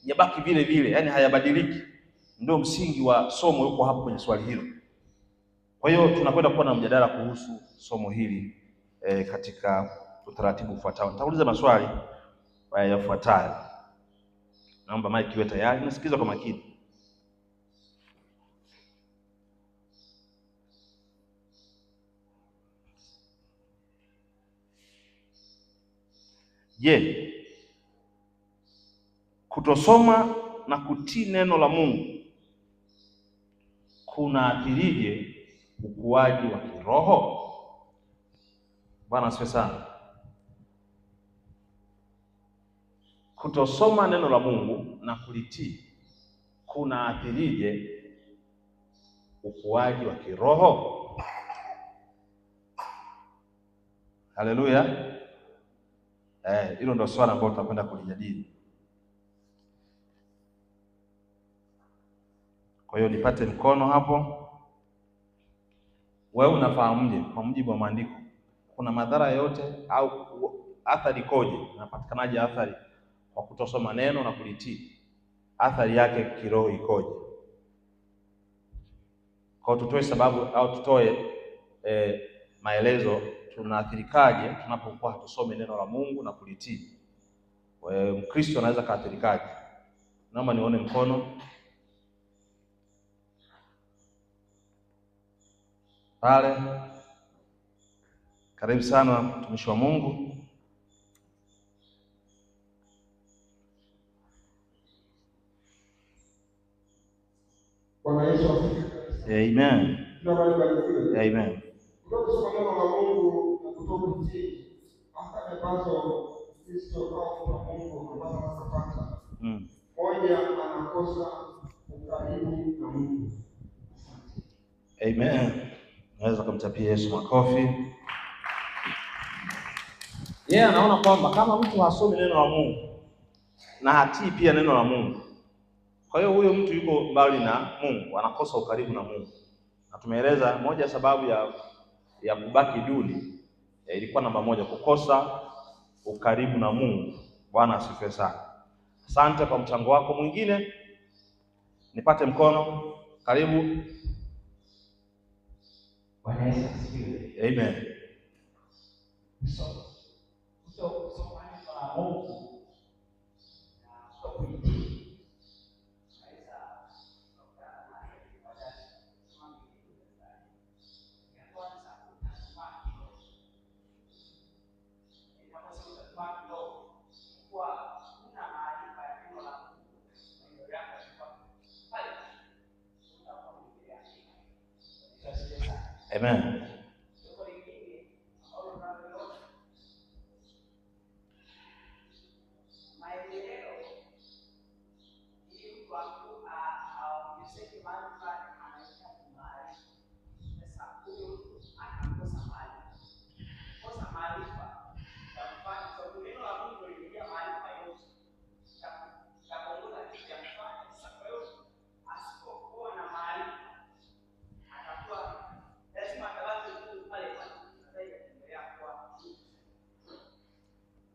yabaki vile vile, yani hayabadiliki. Ndio msingi wa somo yuko hapo kwenye swali hilo. Kwa hiyo tunakwenda kuwa na mjadala kuhusu somo hili katika utaratibu ufuatao. Nitauliza maswali yafuatayo. Naomba mic iwe tayari, nasikiliza kwa makini. Je, kutosoma na kutii neno la Mungu kunaathirije ukuaji wa kiroho? Bwana asifiwe sana. Kutosoma neno la Mungu na kulitii kunaathirije ukuaji wa kiroho? Haleluya. Hilo ndio swali ambalo tutakwenda kulijadili. Kwa hiyo nipate mkono hapo. Wewe unafahamuje kwa mujibu wa maandiko kuna madhara yote au athari koje? Unapatikanaje athari kwa kutosoma neno na kulitii? Athari yake kiroho ikoje? Kwa tutoe sababu au tutoe maelezo tunaathirikaje tunapokuwa hatusome neno la Mungu na kulitii. Mkristo anaweza kaathirikaje? Naomba nione mkono pale. Karibu sana mtumishi wa Mungu. Bwana Yesu asifiwe. Amen. Amen. Kutoka neno la Mungu na kutoka chini hata ambazo Kristo au mtu wa Mungu ambaye anapata. Moja anakosa ukaribu na Mungu. Amen. Naweza kumtapia Yesu makofi. Anaona kwamba kama mtu hasomi neno la Mungu na hatii pia neno la Mungu, kwa hiyo huyo mtu yuko mbali na Mungu, anakosa ukaribu na Mungu. Na tumeeleza moja sababu ya kubaki duni ilikuwa namba moja, kukosa ukaribu na Mungu. Bwana asifiwe sana. Asante kwa mchango wako. Mwingine nipate mkono. Karibu. Bwana Yesu asifiwe. Amen. So maneno la Mungu na kuitii Amen.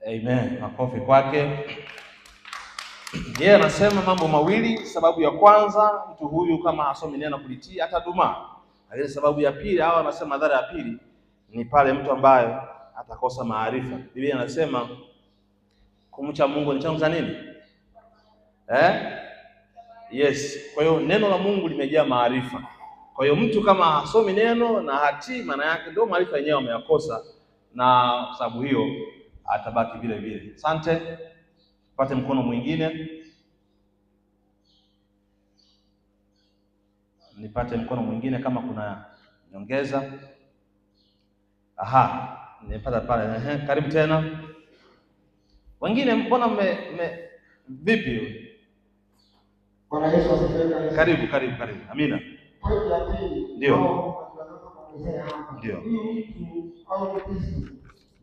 Amen. Makofi kwake. Anasema mambo mawili. Sababu ya kwanza, mtu huyu kama hasomi neno kulitii atadumaa. Lakini sababu ya pili, au anasema madhara ya pili ni pale mtu ambaye atakosa maarifa. Biblia inasema kumcha Mungu ni chanzo cha nini? Yes. Kwa hiyo neno la Mungu limejaa maarifa. Kwa hiyo mtu kama hasomi neno na hatii, maana yake ndio maarifa yenyewe ameyakosa, na sababu hiyo atabaki vile vile. Asante. Pate mkono mwingine. Nipate mkono mwingine kama kuna nyongeza. Aha, nipata pale. Karibu tena. Wengine mbona vipi? Bwana Yesu asifiwe. Karibu. Amina. Pointi ya pili. Ndio. Huyu mtu au Kristo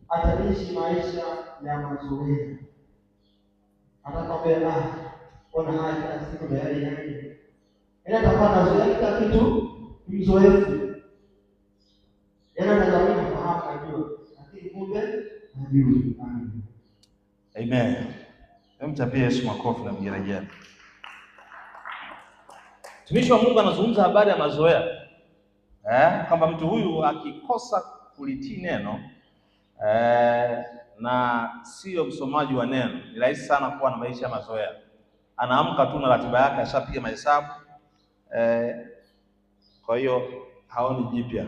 ataishi maisha ya mazoea. Atakwambia ona haya siku ndio yale. Atakuwa anazoea kila kitu mzoefu. Anadhani fahamu ajua, lakini kumbe hajui. Amen. Mtapie Yesu makofi na vigelegele. Mtumishi wa Mungu anazungumza habari ya mazoea. Kwamba mtu huyu akikosa kulitii neno na sio msomaji wa neno, ni rahisi sana kuwa na maisha ya mazoea. Anaamka tu na ratiba yake, ashapiga mahesabu. Kwa hiyo haoni jipya.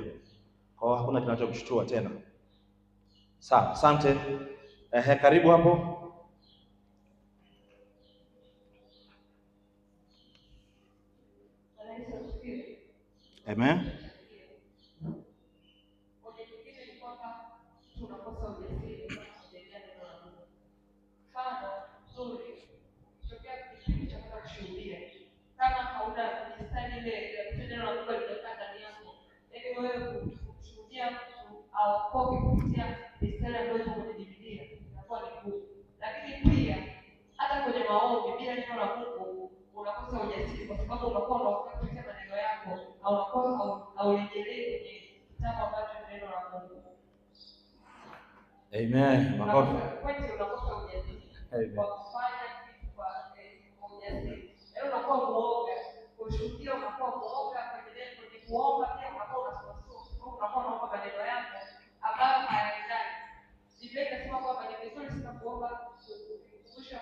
Kwa hiyo hakuna kinachomshtua tena. Sawa, asante. Karibu hapo. Amen. Lakini pia hata kwenye maombi bila neno la Mungu unakosa ujasiri, kwa sababu unakuwa unakuta maneno yako au unakuwa haurejelei kwenye kitabu ambacho ni neno la Mungu. Amen. Makofi. Kwetu unakosa ujasiri kwa kufanya kitu kwa ujasiri. Leo unakuwa muoga, kushuhudia unakuwa muoga kwenye kuomba, pia unakuwa unakuwa unaomba maneno yako ambayo hayaendani. Biblia inasema kwamba ni vizuri sana kuomba kukumbusha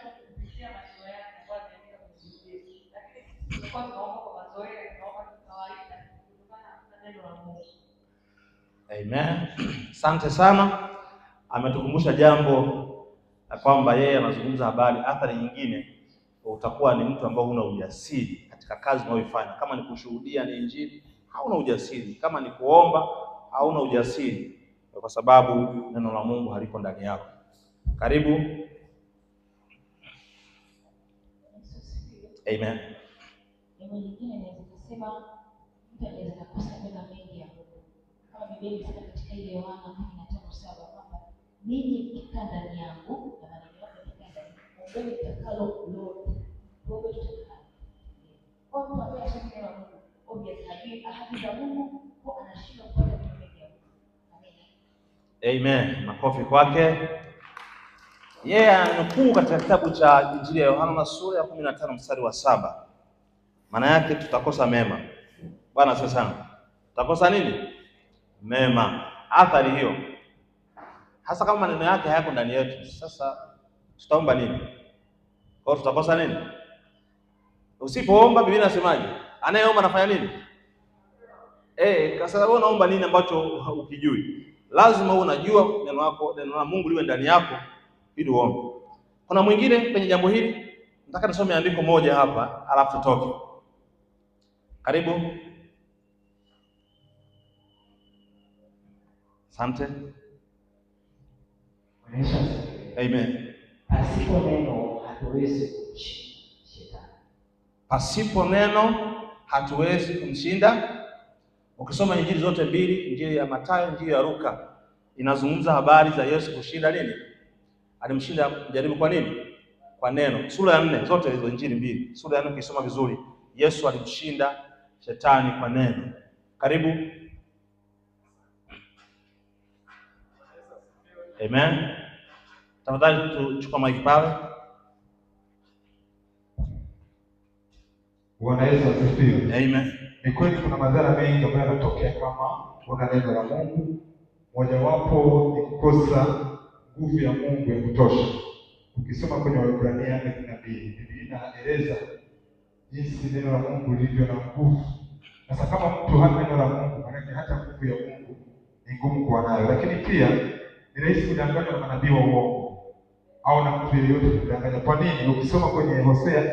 tulikuwa tunaomba kwa mazoea, tunaomba kwa kawaida kutokana na neno la Mungu. Amen. Asante sana. Ametukumbusha jambo la kwamba yeye anazungumza habari athari nyingine. Utakuwa ni mtu ambaye huna ujasiri katika kazi unayoifanya. Kama ni kushuhudia ni injili, hauna ujasiri. Kama ni kuomba, hauna ujasiri kwa sababu neno la Mungu halipo ndani yako. Karibu. Amen. Jambo lingine naweza kusema mtu anaweza kukosa mema mengi ya Mungu. Kama Biblia inasema katika ile Yohana 15:7 kwamba ninyi mkikaa ndani yangu na maneno yangu yakikaa ndani yenu, ombeni mtakalo lote. Tuombe tutakalo. Kwa mtu ambaye anasema Mungu, obviously hajui ahadi za Mungu, kwa anashindwa kupata vitu vingi. Amen. Makofi kwake. Anukuu katika kitabu cha Injili ya Yohana sura ya 15 mstari wa 7. Maana yake tutakosa mema. Bwana asifiwe sana. Tutakosa nini? Mema. Athari hiyo. Hasa kama maneno yake hayako ndani yetu. Sasa tutaomba nini? Kwa tutakosa nini? Usipoomba Biblia inasemaje? Anayeomba anafanya nini? Sasa wewe unaomba nini ambacho ukijui? Lazima unajua neno lako, neno la Mungu liwe ndani yako ili uombe. Kuna mwingine kwenye jambo hili, nataka nisome andiko moja hapa alafu tutoke. Karibu. Asante. Amen. Pasipo neno hatuwezi kumshinda shetani. Pasipo neno hatuwezi kumshinda. Ukisoma injili zote mbili, injili ya Mathayo, injili ya Luka, inazungumza habari za Yesu kushinda nini? Alimshinda mjaribu kwa nini? Kwa neno. Sura ya 4 zote hizo injili mbili. Sura ya 4 ukisoma vizuri, Yesu alimshinda shetani kwa neno. Karibu. Amen. Tafadhali tuchukua mic pale. Bwana Yesu asifiwe. Amen. Ni kweli kuna madhara mengi ambayo yanatokea kama kuna neno la Mungu. Mojawapo ni kukosa nguvu ya Mungu ya kutosha. Ukisoma kwenye Waebrania 4:12, Biblia inaeleza jinsi neno la Mungu lilivyo na nguvu. Sasa kama mtu hana neno la Mungu, maana hata nguvu ya Mungu ni ngumu kuwa nayo. Lakini pia ni rahisi kudanganywa na manabii wa uongo au na mtu yeyote kudanganya. Kwa nini? Ukisoma kwenye Hosea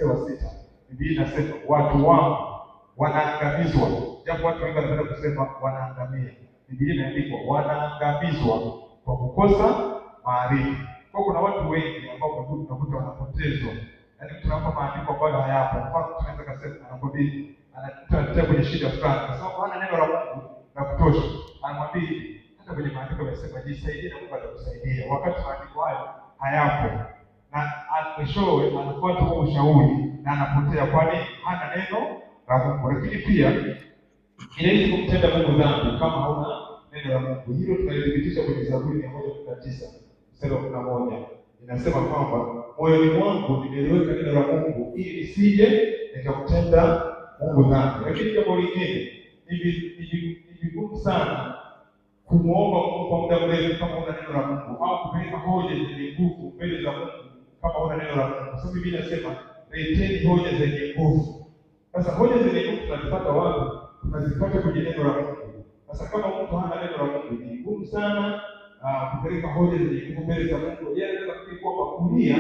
6, Biblia inasema watu wangu wanaangamizwa. Japo watu wengi wanapenda kusema wanaangamia. Biblia imeandikwa wanaangamizwa kwa kukosa maarifa. Kwa kuna watu wengi ambao unakuta wanapotezwa. Yaani tunapa maandiko ambayo hayapo. Mfano tunaweza kusema anakwambia anataka kwenye shida fulani. Kwa sababu hana neno la Mungu la kutosha. Anamwambia hata kwenye maandiko yamesema jisaidie na Mungu atakusaidia. Wakati maandiko hayo hayapo. Na mwishowe anafuata huo ushauri na anapotea kwani hana neno la Mungu. Lakini pia inaweza kumtenda Mungu dhambi kama hauna neno la Mungu. Hilo tunalithibitisha kwenye Zaburi 119 mstari wa 11. Inasema kwamba moyoni mwangu nimeliweka neno la Mungu ili nisije nikamtenda Mungu dhambi. Lakini jambo lingine ni vigumu sana kumuomba Mungu kwa muda mrefu kama una neno la Mungu au kupeleka hoja zenye nguvu mbele za Mungu kama una neno la Mungu. Kwa sababu Biblia inasema leteni hoja zenye nguvu. Sasa hoja zenye nguvu tunazipata wapi? Tunazipata kwenye neno la Mungu. Sasa kama mtu hana neno la Mungu ni ngumu sana kupeleka hoja zenye nguvu mbele za Mungu. Yeye anaweza kufikiri kwamba kulia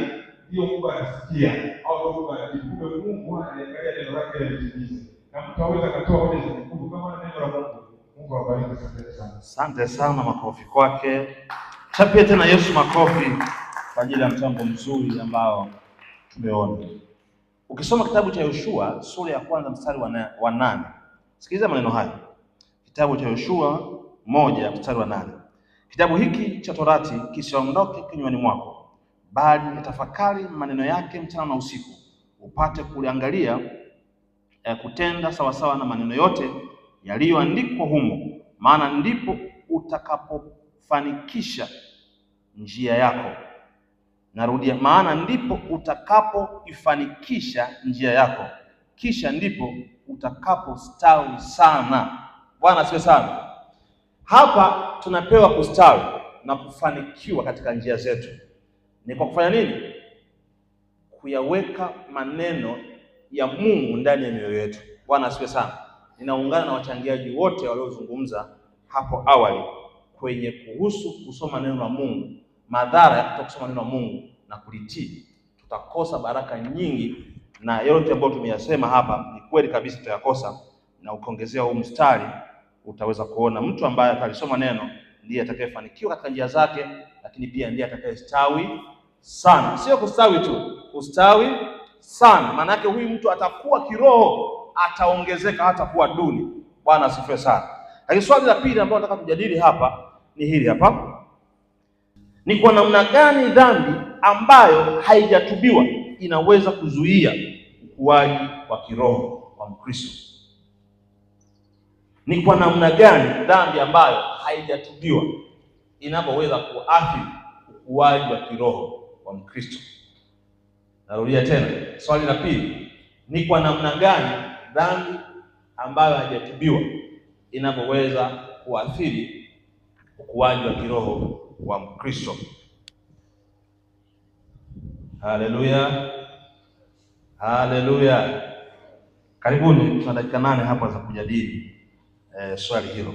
ndio Mungu anasikia au Mungu anajibu. Mungu anaangalia neno lake ili litimize. Na mtu hawezi kutoa hoja zenye nguvu kama hana neno la Mungu. Mungu awabariki sana. Asante sana, makofi kwake. Chapie tena Yesu makofi kwa ajili ya mchango mzuri ambao tumeona. Ukisoma kitabu cha Yoshua sura ya 1 mstari wa 8. Sikiliza maneno haya. Kitabu cha Yoshua 1 mstari wa 8. Kitabu hiki cha Torati kisiondoke kinywani mwako, bali nitafakari maneno yake mchana na usiku, upate kuliangalia kutenda sawasawa na maneno yote yaliyoandikwa humo, maana ndipo utakapofanikisha njia yako. Narudia, maana ndipo utakapoifanikisha njia yako, kisha ndipo utakapostawi sana. Bwana asifiwe sana. Hapa tunapewa kustawi na kufanikiwa katika njia zetu. Ni kwa kufanya nini? Kuyaweka maneno ya Mungu ndani ya mioyo yetu. Bwana asifiwe sana. Ninaungana na wachangiaji wote waliozungumza hapo awali kwenye kuhusu kusoma neno la Mungu, madhara ya kutokusoma neno la Mungu na kulitii. Tutakosa baraka nyingi, na yote ambayo tumeyasema hapa ni kweli kabisa tutayakosa. Na ukiongezea huu mstari utaweza kuona mtu ambaye atalisoma neno ndiye atakayefanikiwa katika njia zake, lakini pia ndiye atakayestawi sana. Sio kustawi tu, kustawi sana. Maana yake huyu mtu atakuwa kiroho, ataongezeka, hata kuwa duni. Bwana asifiwe sana. Lakini swali la pili ambalo nataka tujadili hapa ni hili hapa. Ni kwa namna gani dhambi ambayo haijatubiwa inaweza kuzuia ukuaji wa kiroho wa Mkristo? Ni kwa namna gani dhambi ambayo haijatubiwa inapoweza kuathiri ukuaji wa kiroho wa Mkristo? Narudia tena, swali la pili, ni kwa namna gani dhambi ambayo haijatubiwa inapoweza kuathiri ukuaji wa kiroho wa Mkristo? Haleluya, haleluya. Karibuni, tuna dakika 8 hapa za kujadili swali hilo.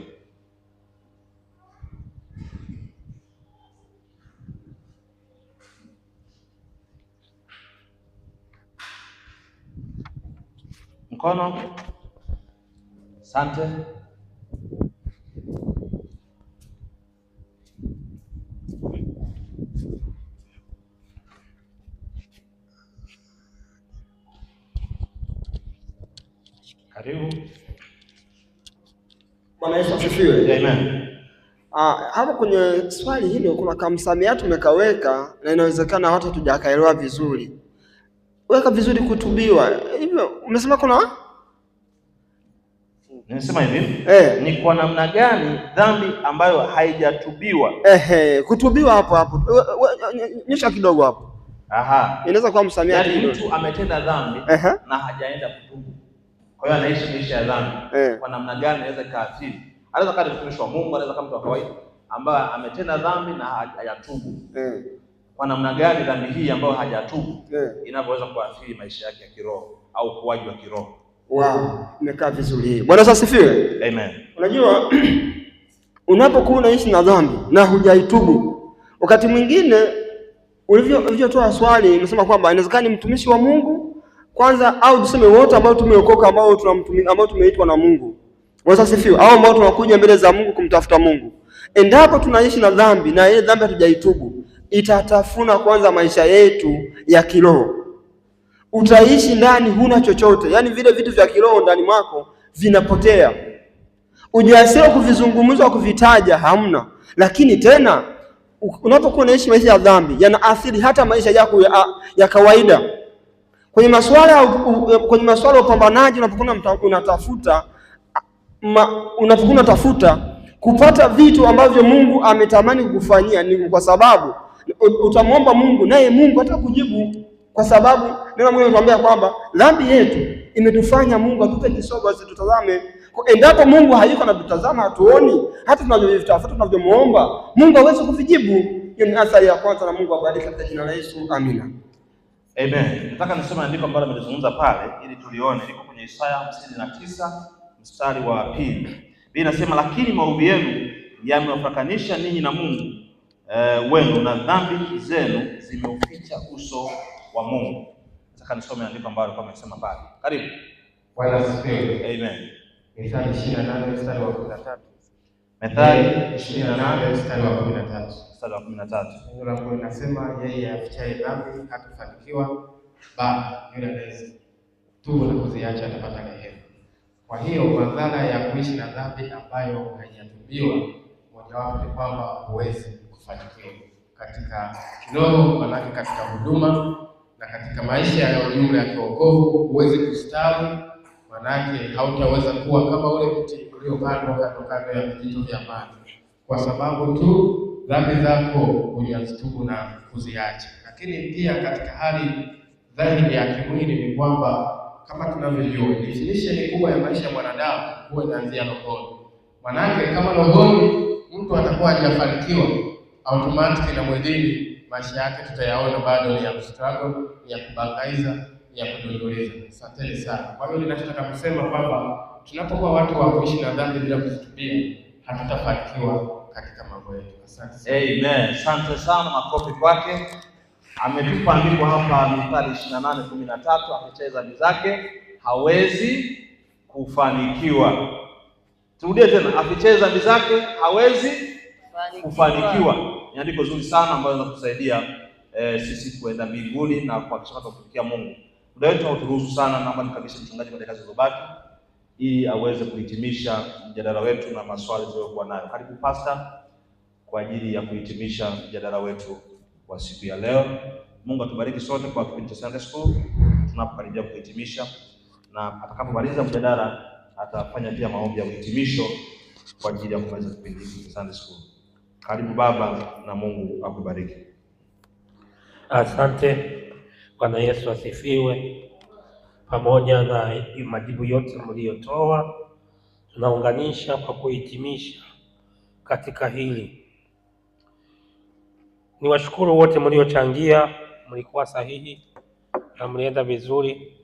Mkono. Asante. Karibu. Bwana Yesu asifiwe. Amen. Hapo kwenye swali hilo kuna kamsamiati umekaweka na inawezekana watu hatujakaelewa vizuri. Weka vizuri kutubiwa. Hivyo umesema kuna? Nimesema hivi. Ni kwa namna gani dhambi ambayo haijatubiwa? Kutubiwa hapo. Nyosha kidogo hapo. Inaweza kuwa msamiati. Yaani mtu ametenda dhambi na hajaenda kutubu. Kwa hiyo anaishi maisha ya dhambi. Kwa namna gani inaweza kaathiri? Anaweza kama mtumishi wa Mungu, anaweza kama mtu wa kawaida ambaye ametenda dhambi na hajatubu. Kwa namna gani dhambi hii ambayo hajatubu inaweza kuathiri maisha yake ya kiroho au ukuaji wa kiroho? Wow, imekaa vizuri hii. Bwana asifiwe. Amen. Unajua unapokuwa unaishi na dhambi na hujaitubu, wakati mwingine ulivyotoa swali umesema kwamba inawezekana ni mtumishi wa Mungu kwanza, au tuseme wote ambao tumeokoka, ambao tunamtumia, ambao tumeitwa na Mungu. Bwana asifiwe. Au ambao tunakuja mbele za Mungu kumtafuta Mungu. Endapo tunaishi na dhambi na ile dhambi hatujaitubu, itatafuna kwanza maisha yetu ya kiroho. Utaishi ndani huna chochote, yaani vile vitu vya kiroho ndani mwako vinapotea. Ujasiri kuvizungumza, kuvitaja hamna. Lakini tena unapokuwa unaishi maisha ya dhambi, yanaathiri hata maisha yako ya kawaida. Kwenye masuala ya upambanaji, unapokuwa unatafuta kupata vitu ambavyo Mungu ametamani kukufanyia, ni kwa sababu utamwomba Mungu naye Mungu atakujibu, kwa sababu neno Mungu anatuambia kwamba dhambi yetu imetufanya Mungu atupe kisogo asitutazame. Endapo Mungu hayuko anatutazama, hatuoni, hata tunavyotafuta, tunavyomuomba, Mungu hawezi kuvijibu. Hiyo ni athari ya kwanza, na Mungu abariki katika jina la Yesu. Amina. Amen. Nataka nisome andiko ambalo nimelizungumza pale ili tulione, liko kwenye Isaya 59 mstari wa 2. Biblia inasema, lakini maovu yenu yamewafarakanisha ninyi na Mungu wenu, na dhambi zenu zimeuficha uso wa Mungu. Nataka nisome andiko ambalo alikuwa amesema pale. Karibu. Bwana asifiwe. Amen. Mithali 28 mstari wa 13. Mithali 28 mstari wa 13. Mstari wa 13. Neno la Mungu linasema, yeye afichaye dhambi hatafanikiwa, bali yule anayetubu na kuziacha atapata rehema. Kwa hiyo madhara ya kuishi na dhambi ambayo haijatubiwa, mojawapo ni kwamba huwezi kufanikiwa katika kiroho, manake katika huduma na katika maisha ya ujumla ya kiwokovu. Huwezi kustawi, manake hautaweza kuwa kama ule mti uliopandwa kando ya vijito vya maji, kwa sababu tu dhambi zako hujazitubu na kuziacha. Lakini pia katika hali dhahiri ya kimwili ni kwamba kama tunavyojua definition kubwa ya maisha ya mwanadamu huwa inaanzia rohoni. Manake kama rohoni mtu atakuwa hajafanikiwa, automatically na mwilini maisha yake tutayaona bado ni ya struggle, ni ya kubangaiza, ya kudunduliza. Asanteni sana. Kwa hiyo ninachotaka kusema kwamba tunapokuwa watu wa kuishi na dhambi bila kuzitubia, hatutafanikiwa katika mambo yetu. Asante sana. Amen. Asante sana, makofi kwake. Ametupa andiko hapa Mithali 28:13, afichaye dhambi zake hawezi kufanikiwa. Turudie tena, afichaye dhambi zake hawezi kufanikiwa. Ni andiko zuri sana ambalo linatusaidia sisi kuenda mbinguni na kuhakikisha tunafikia Mungu. Muda wetu hauturuhusu sana, naomba nikabishe mchungaji kwa dakika zilizobaki ili aweze kuhitimisha mjadala wetu na maswali tuliyokuwa nayo. Karibu pastor kwa ajili ya kuhitimisha mjadala wetu wa siku ya leo. Mungu atubariki sote kwa kipindi cha Sunday School tunapokaribia kuhitimisha, na atakapomaliza mjadala atafanya pia maombi ya uhitimisho kwa ajili ya kumaliza kipindi hiki cha Sunday School. Karibu baba, na Mungu akubariki. Asante. Bwana Yesu asifiwe. Pamoja na majibu yote mliotoa, tunaunganisha kwa kuhitimisha katika hili. Niwashukuru wote mliochangia, mlikuwa sahihi na mlienda vizuri,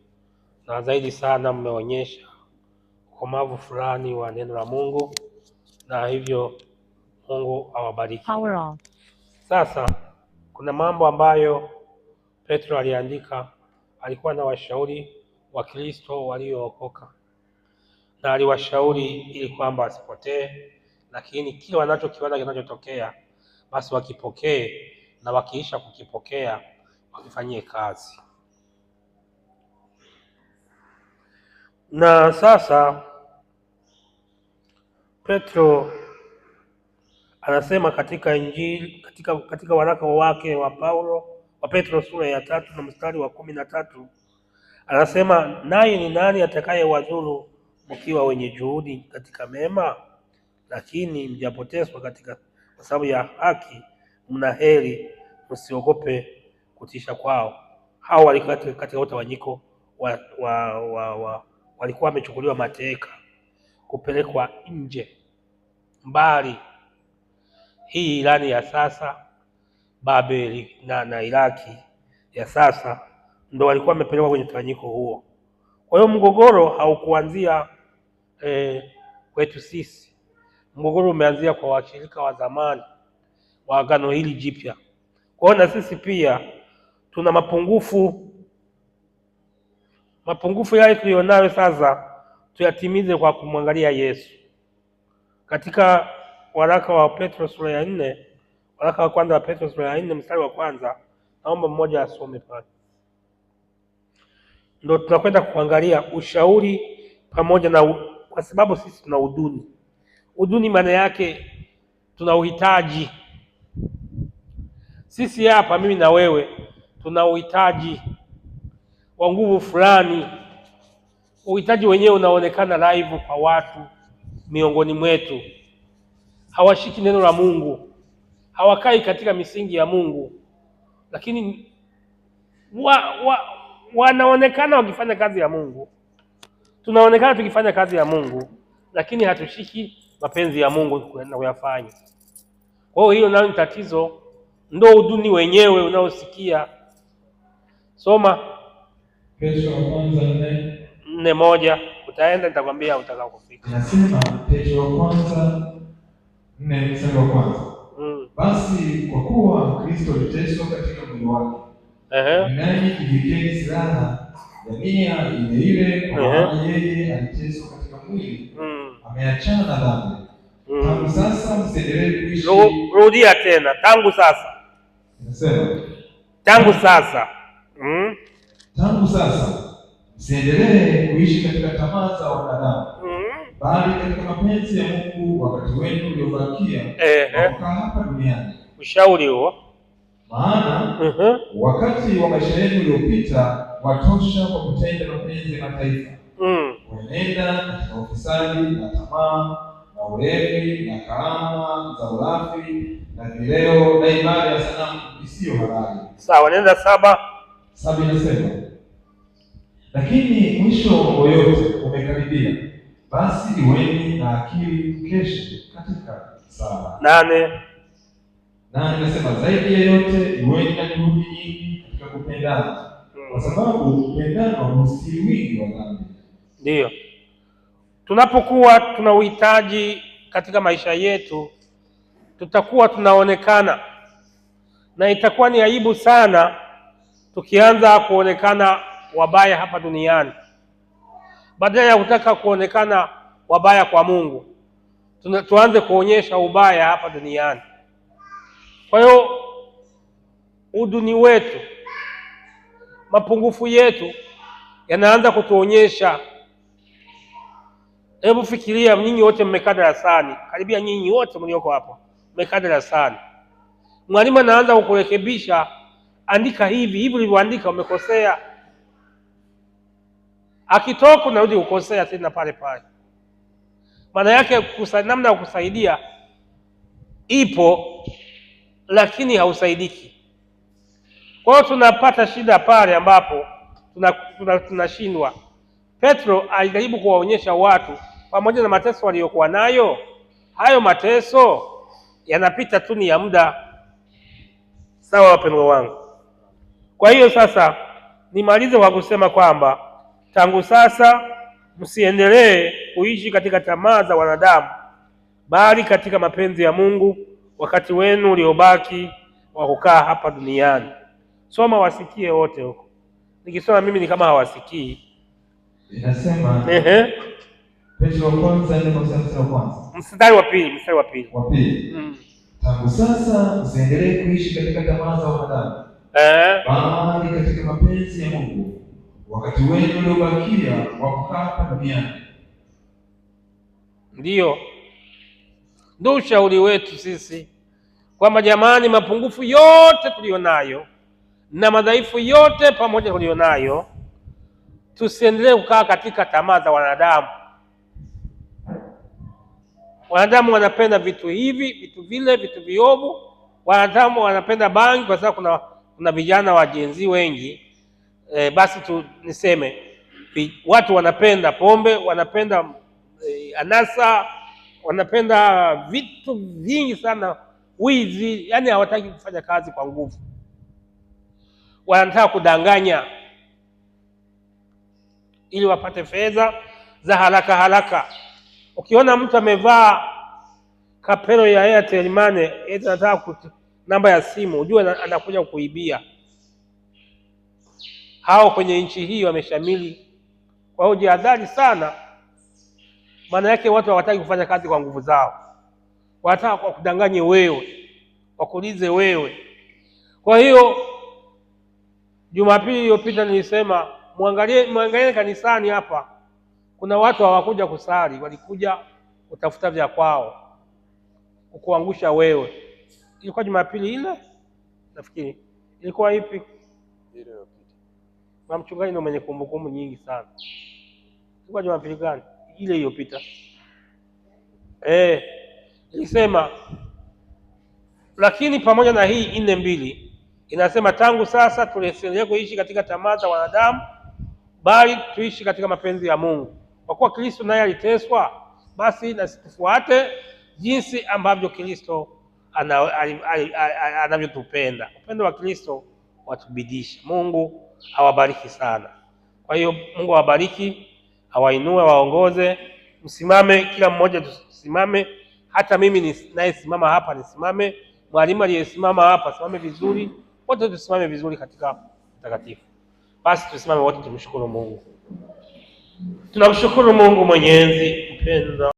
na zaidi sana mmeonyesha ukomavu fulani wa neno la Mungu, na hivyo Mungu awabariki. Sasa kuna mambo ambayo Petro aliandika. Alikuwa na washauri wa Kristo waliookoka, na aliwashauri ili kwamba wasipotee, lakini kile wanachokiona kinachotokea basi wakipokee, na wakiisha kukipokea wakifanyie kazi. Na sasa Petro anasema katika Injili, katika waraka wake wa Paulo wa Petro sura ya 3 na mstari wa 13, anasema, naye ni nani atakayewadhuru mkiwa wenye juhudi katika mema? Lakini mjapotezwa kwa sababu ya haki, mna heri, msiogope kutisha kwao. Hao walikuwa katika utawanyiko walikuwa wamechukuliwa mateka kupelekwa nje mbali. Hii Irani ya sasa, Babeli na Iraki ya sasa ndio walikuwa wamepelekwa kwenye utawanyiko huo. Kwa hiyo mgogoro haukuanzia kwetu sisi. Mgogoro umeanzia kwa washirika wa zamani wa agano hili jipya. Kwa hiyo na sisi pia tuna mapungufu yale tulionayo sasa tuyatimize kwa kumwangalia Yesu. Katika waraka wa Petro sura ya 4, waraka wa kwanza wa Petro sura ya 4 mstari wa kwanza, naomba mmoja asome pale. Ndio tunakwenda kuangalia ushauri pamoja na kwa sababu sisi tuna uduni. Uduni maana yake tuna uhitaji. Sisi hapa, mimi na wewe, tuna uhitaji wa nguvu fulani. Uhitaji wenyewe unaonekana live kwa watu miongoni mwetu. Hawashiki neno la Mungu, hawakai katika misingi ya Mungu, lakini wanaonekana wakifanya kazi ya Mungu. Tunaonekana tukifanya kazi ya Mungu, lakini hatushiki mapenzi ya Mungu na kuyafanya. Kwa hiyo nayo ni tatizo, ndio uduni wenyewe unaosikia. Soma Petro wa kwanza 4:1, utaenda nitakwambia utakapofika. Nasema Petro wa kwanza 4 mstari wa kwanza. Basi kwa kuwa Kristo aliteswa katika mwili wake, nanyi jivikeni silaha ya nia ile ile, kwa maana yeye aliteswa katika mwili, ameachana na dhambi. Tangu sasa msiendelee kuishi. Rudia tena, tangu sasa. Nasema tangu sasa. Tangu sasa msiendelee kuishi katika tamaa za wanadamu, bali katika mapenzi ya Mungu wakati wenu uliobakia kukaa hapa duniani. Ushauri huo. Maana wakati wa maisha yenu uliopita watosha kwa kutenda mapenzi ya mataifa, kuenenda katika ufisadi na tamaa na ulevi na karama za ulafi na vileo na ibada ya sanamu isiyo halali. Sawa, nenda 7 inasema, lakini mwisho wa mambo yote umekaribia. Basi iweni na akili, mkeshe katika sala. 8 inasema, zaidi ya yote iweni na juhudi nyingi katika kupendana, kwa sababu upendano si wingi wa dhambi. Ndiyo, tunapokuwa tuna uhitaji katika maisha yetu, tutakuwa tunaonekana, na itakuwa ni aibu sana tukianza kuonekana wabaya hapa duniani, badala ya kutaka kuonekana wabaya kwa Mungu, tuanze kuonyesha ubaya hapa duniani. Kwa hiyo uduni wetu, mapungufu yetu yanaanza kutuonyesha. Hebu fikiria, nyinyi wote mmekaa darasani, karibia nyinyi wote mlioko hapa mmekaa darasani, mwalimu anaanza kukurekebisha, andika hivi ulivyoandika umekosea. Akitoka unarudi kukosea tena pale pale. Maana yake namna ya kusaidia ipo, lakini hausaidiki. Kwa hiyo tunapata shida pale ambapo tunashindwa. Petro alijaribu kuwaonyesha watu, pamoja na mateso waliokuwa nayo, hayo mateso yanapita tu, ni ya muda. Sawa wapendwa wangu? Kwa hiyo sasa nimalize kwa kusema kwamba tangu sasa msiendelee kuishi katika tamaa za wanadamu, bali katika mapenzi ya Mungu wakati wenu uliobaki wa kukaa hapa duniani. Soma wasikie wote huko. Nikisoma mimi ni kama hawasikii. Inasema Petro wa kwanza mstari wa pili. Tangu sasa msiendelee kuishi katika tamaa za wanadamu, bali katika mapenzi ya Mungu wakati wenu uliobakia wa kukaa hapa duniani. Ndio ushauri wetu sisi kwamba jamani, mapungufu yote tulionayo na madhaifu yote pamoja tulionayo, tusiendelee kukaa katika tamaa za wanadamu. Wanadamu wanapenda vitu hivi, vitu vile, vitu viovu. Wanadamu wanapenda bangi, kwa sababu kuna vijana wa Gen Z wengi. Basi niseme watu wanapenda pombe, wanapenda anasa, wanapenda vitu vingi sana, wizi. Yani hawataki kufanya kazi kwa nguvu, wanataka kudanganya ili wapate fedha za haraka haraka. Ukiona mtu amevaa kapero ya Airtel Money, anataka namba ya simu, ujue anakuja kuibia. Hao kwenye nchi hii wameshamili. Kwa hiyo jihadhari sana, maana yake watu hawataki kufanya kazi kwa nguvu zao, wanataka kwa kudanganye wewe, wakulize wewe. Kwa hiyo Jumapili iliyopita nilisema muangalie kanisani hapa, kuna watu hawakuja kusali, walikuja kutafuta vya kwao, kukuangusha wewe. Ilikuwa Jumapili ile, nafikiri ilikuwa ipi? Na mchungaji ndio mwenye kumbukumbu nyingi sana. Ilikuwa Jumapili gani? Ile iliyopita. Nilisema, lakini pamoja na hii 4:2 inasema tangu sasa tusiendelee kuishi katika tamaa za wanadamu, bali tuishi katika mapenzi ya Mungu. Kwa kuwa Kristo naye aliteswa, basi na tufuate jinsi ambavyo Kristo anavyotupenda. Upendo wa Kristo watubidisha. Mungu awabariki sana. Kwa hiyo Mungu awabariki, awainue, waongoze. Msimame kila mmoja, tusimame. Hata mimi nayesimama hapa nisimame, mwalimu aliyesimama hapa simame vizuri, wote tusimame vizuri katika utakatifu. Basi tusimame wote tumshukuru Mungu. Tunamshukuru Mungu Mwenyezi mpendwa.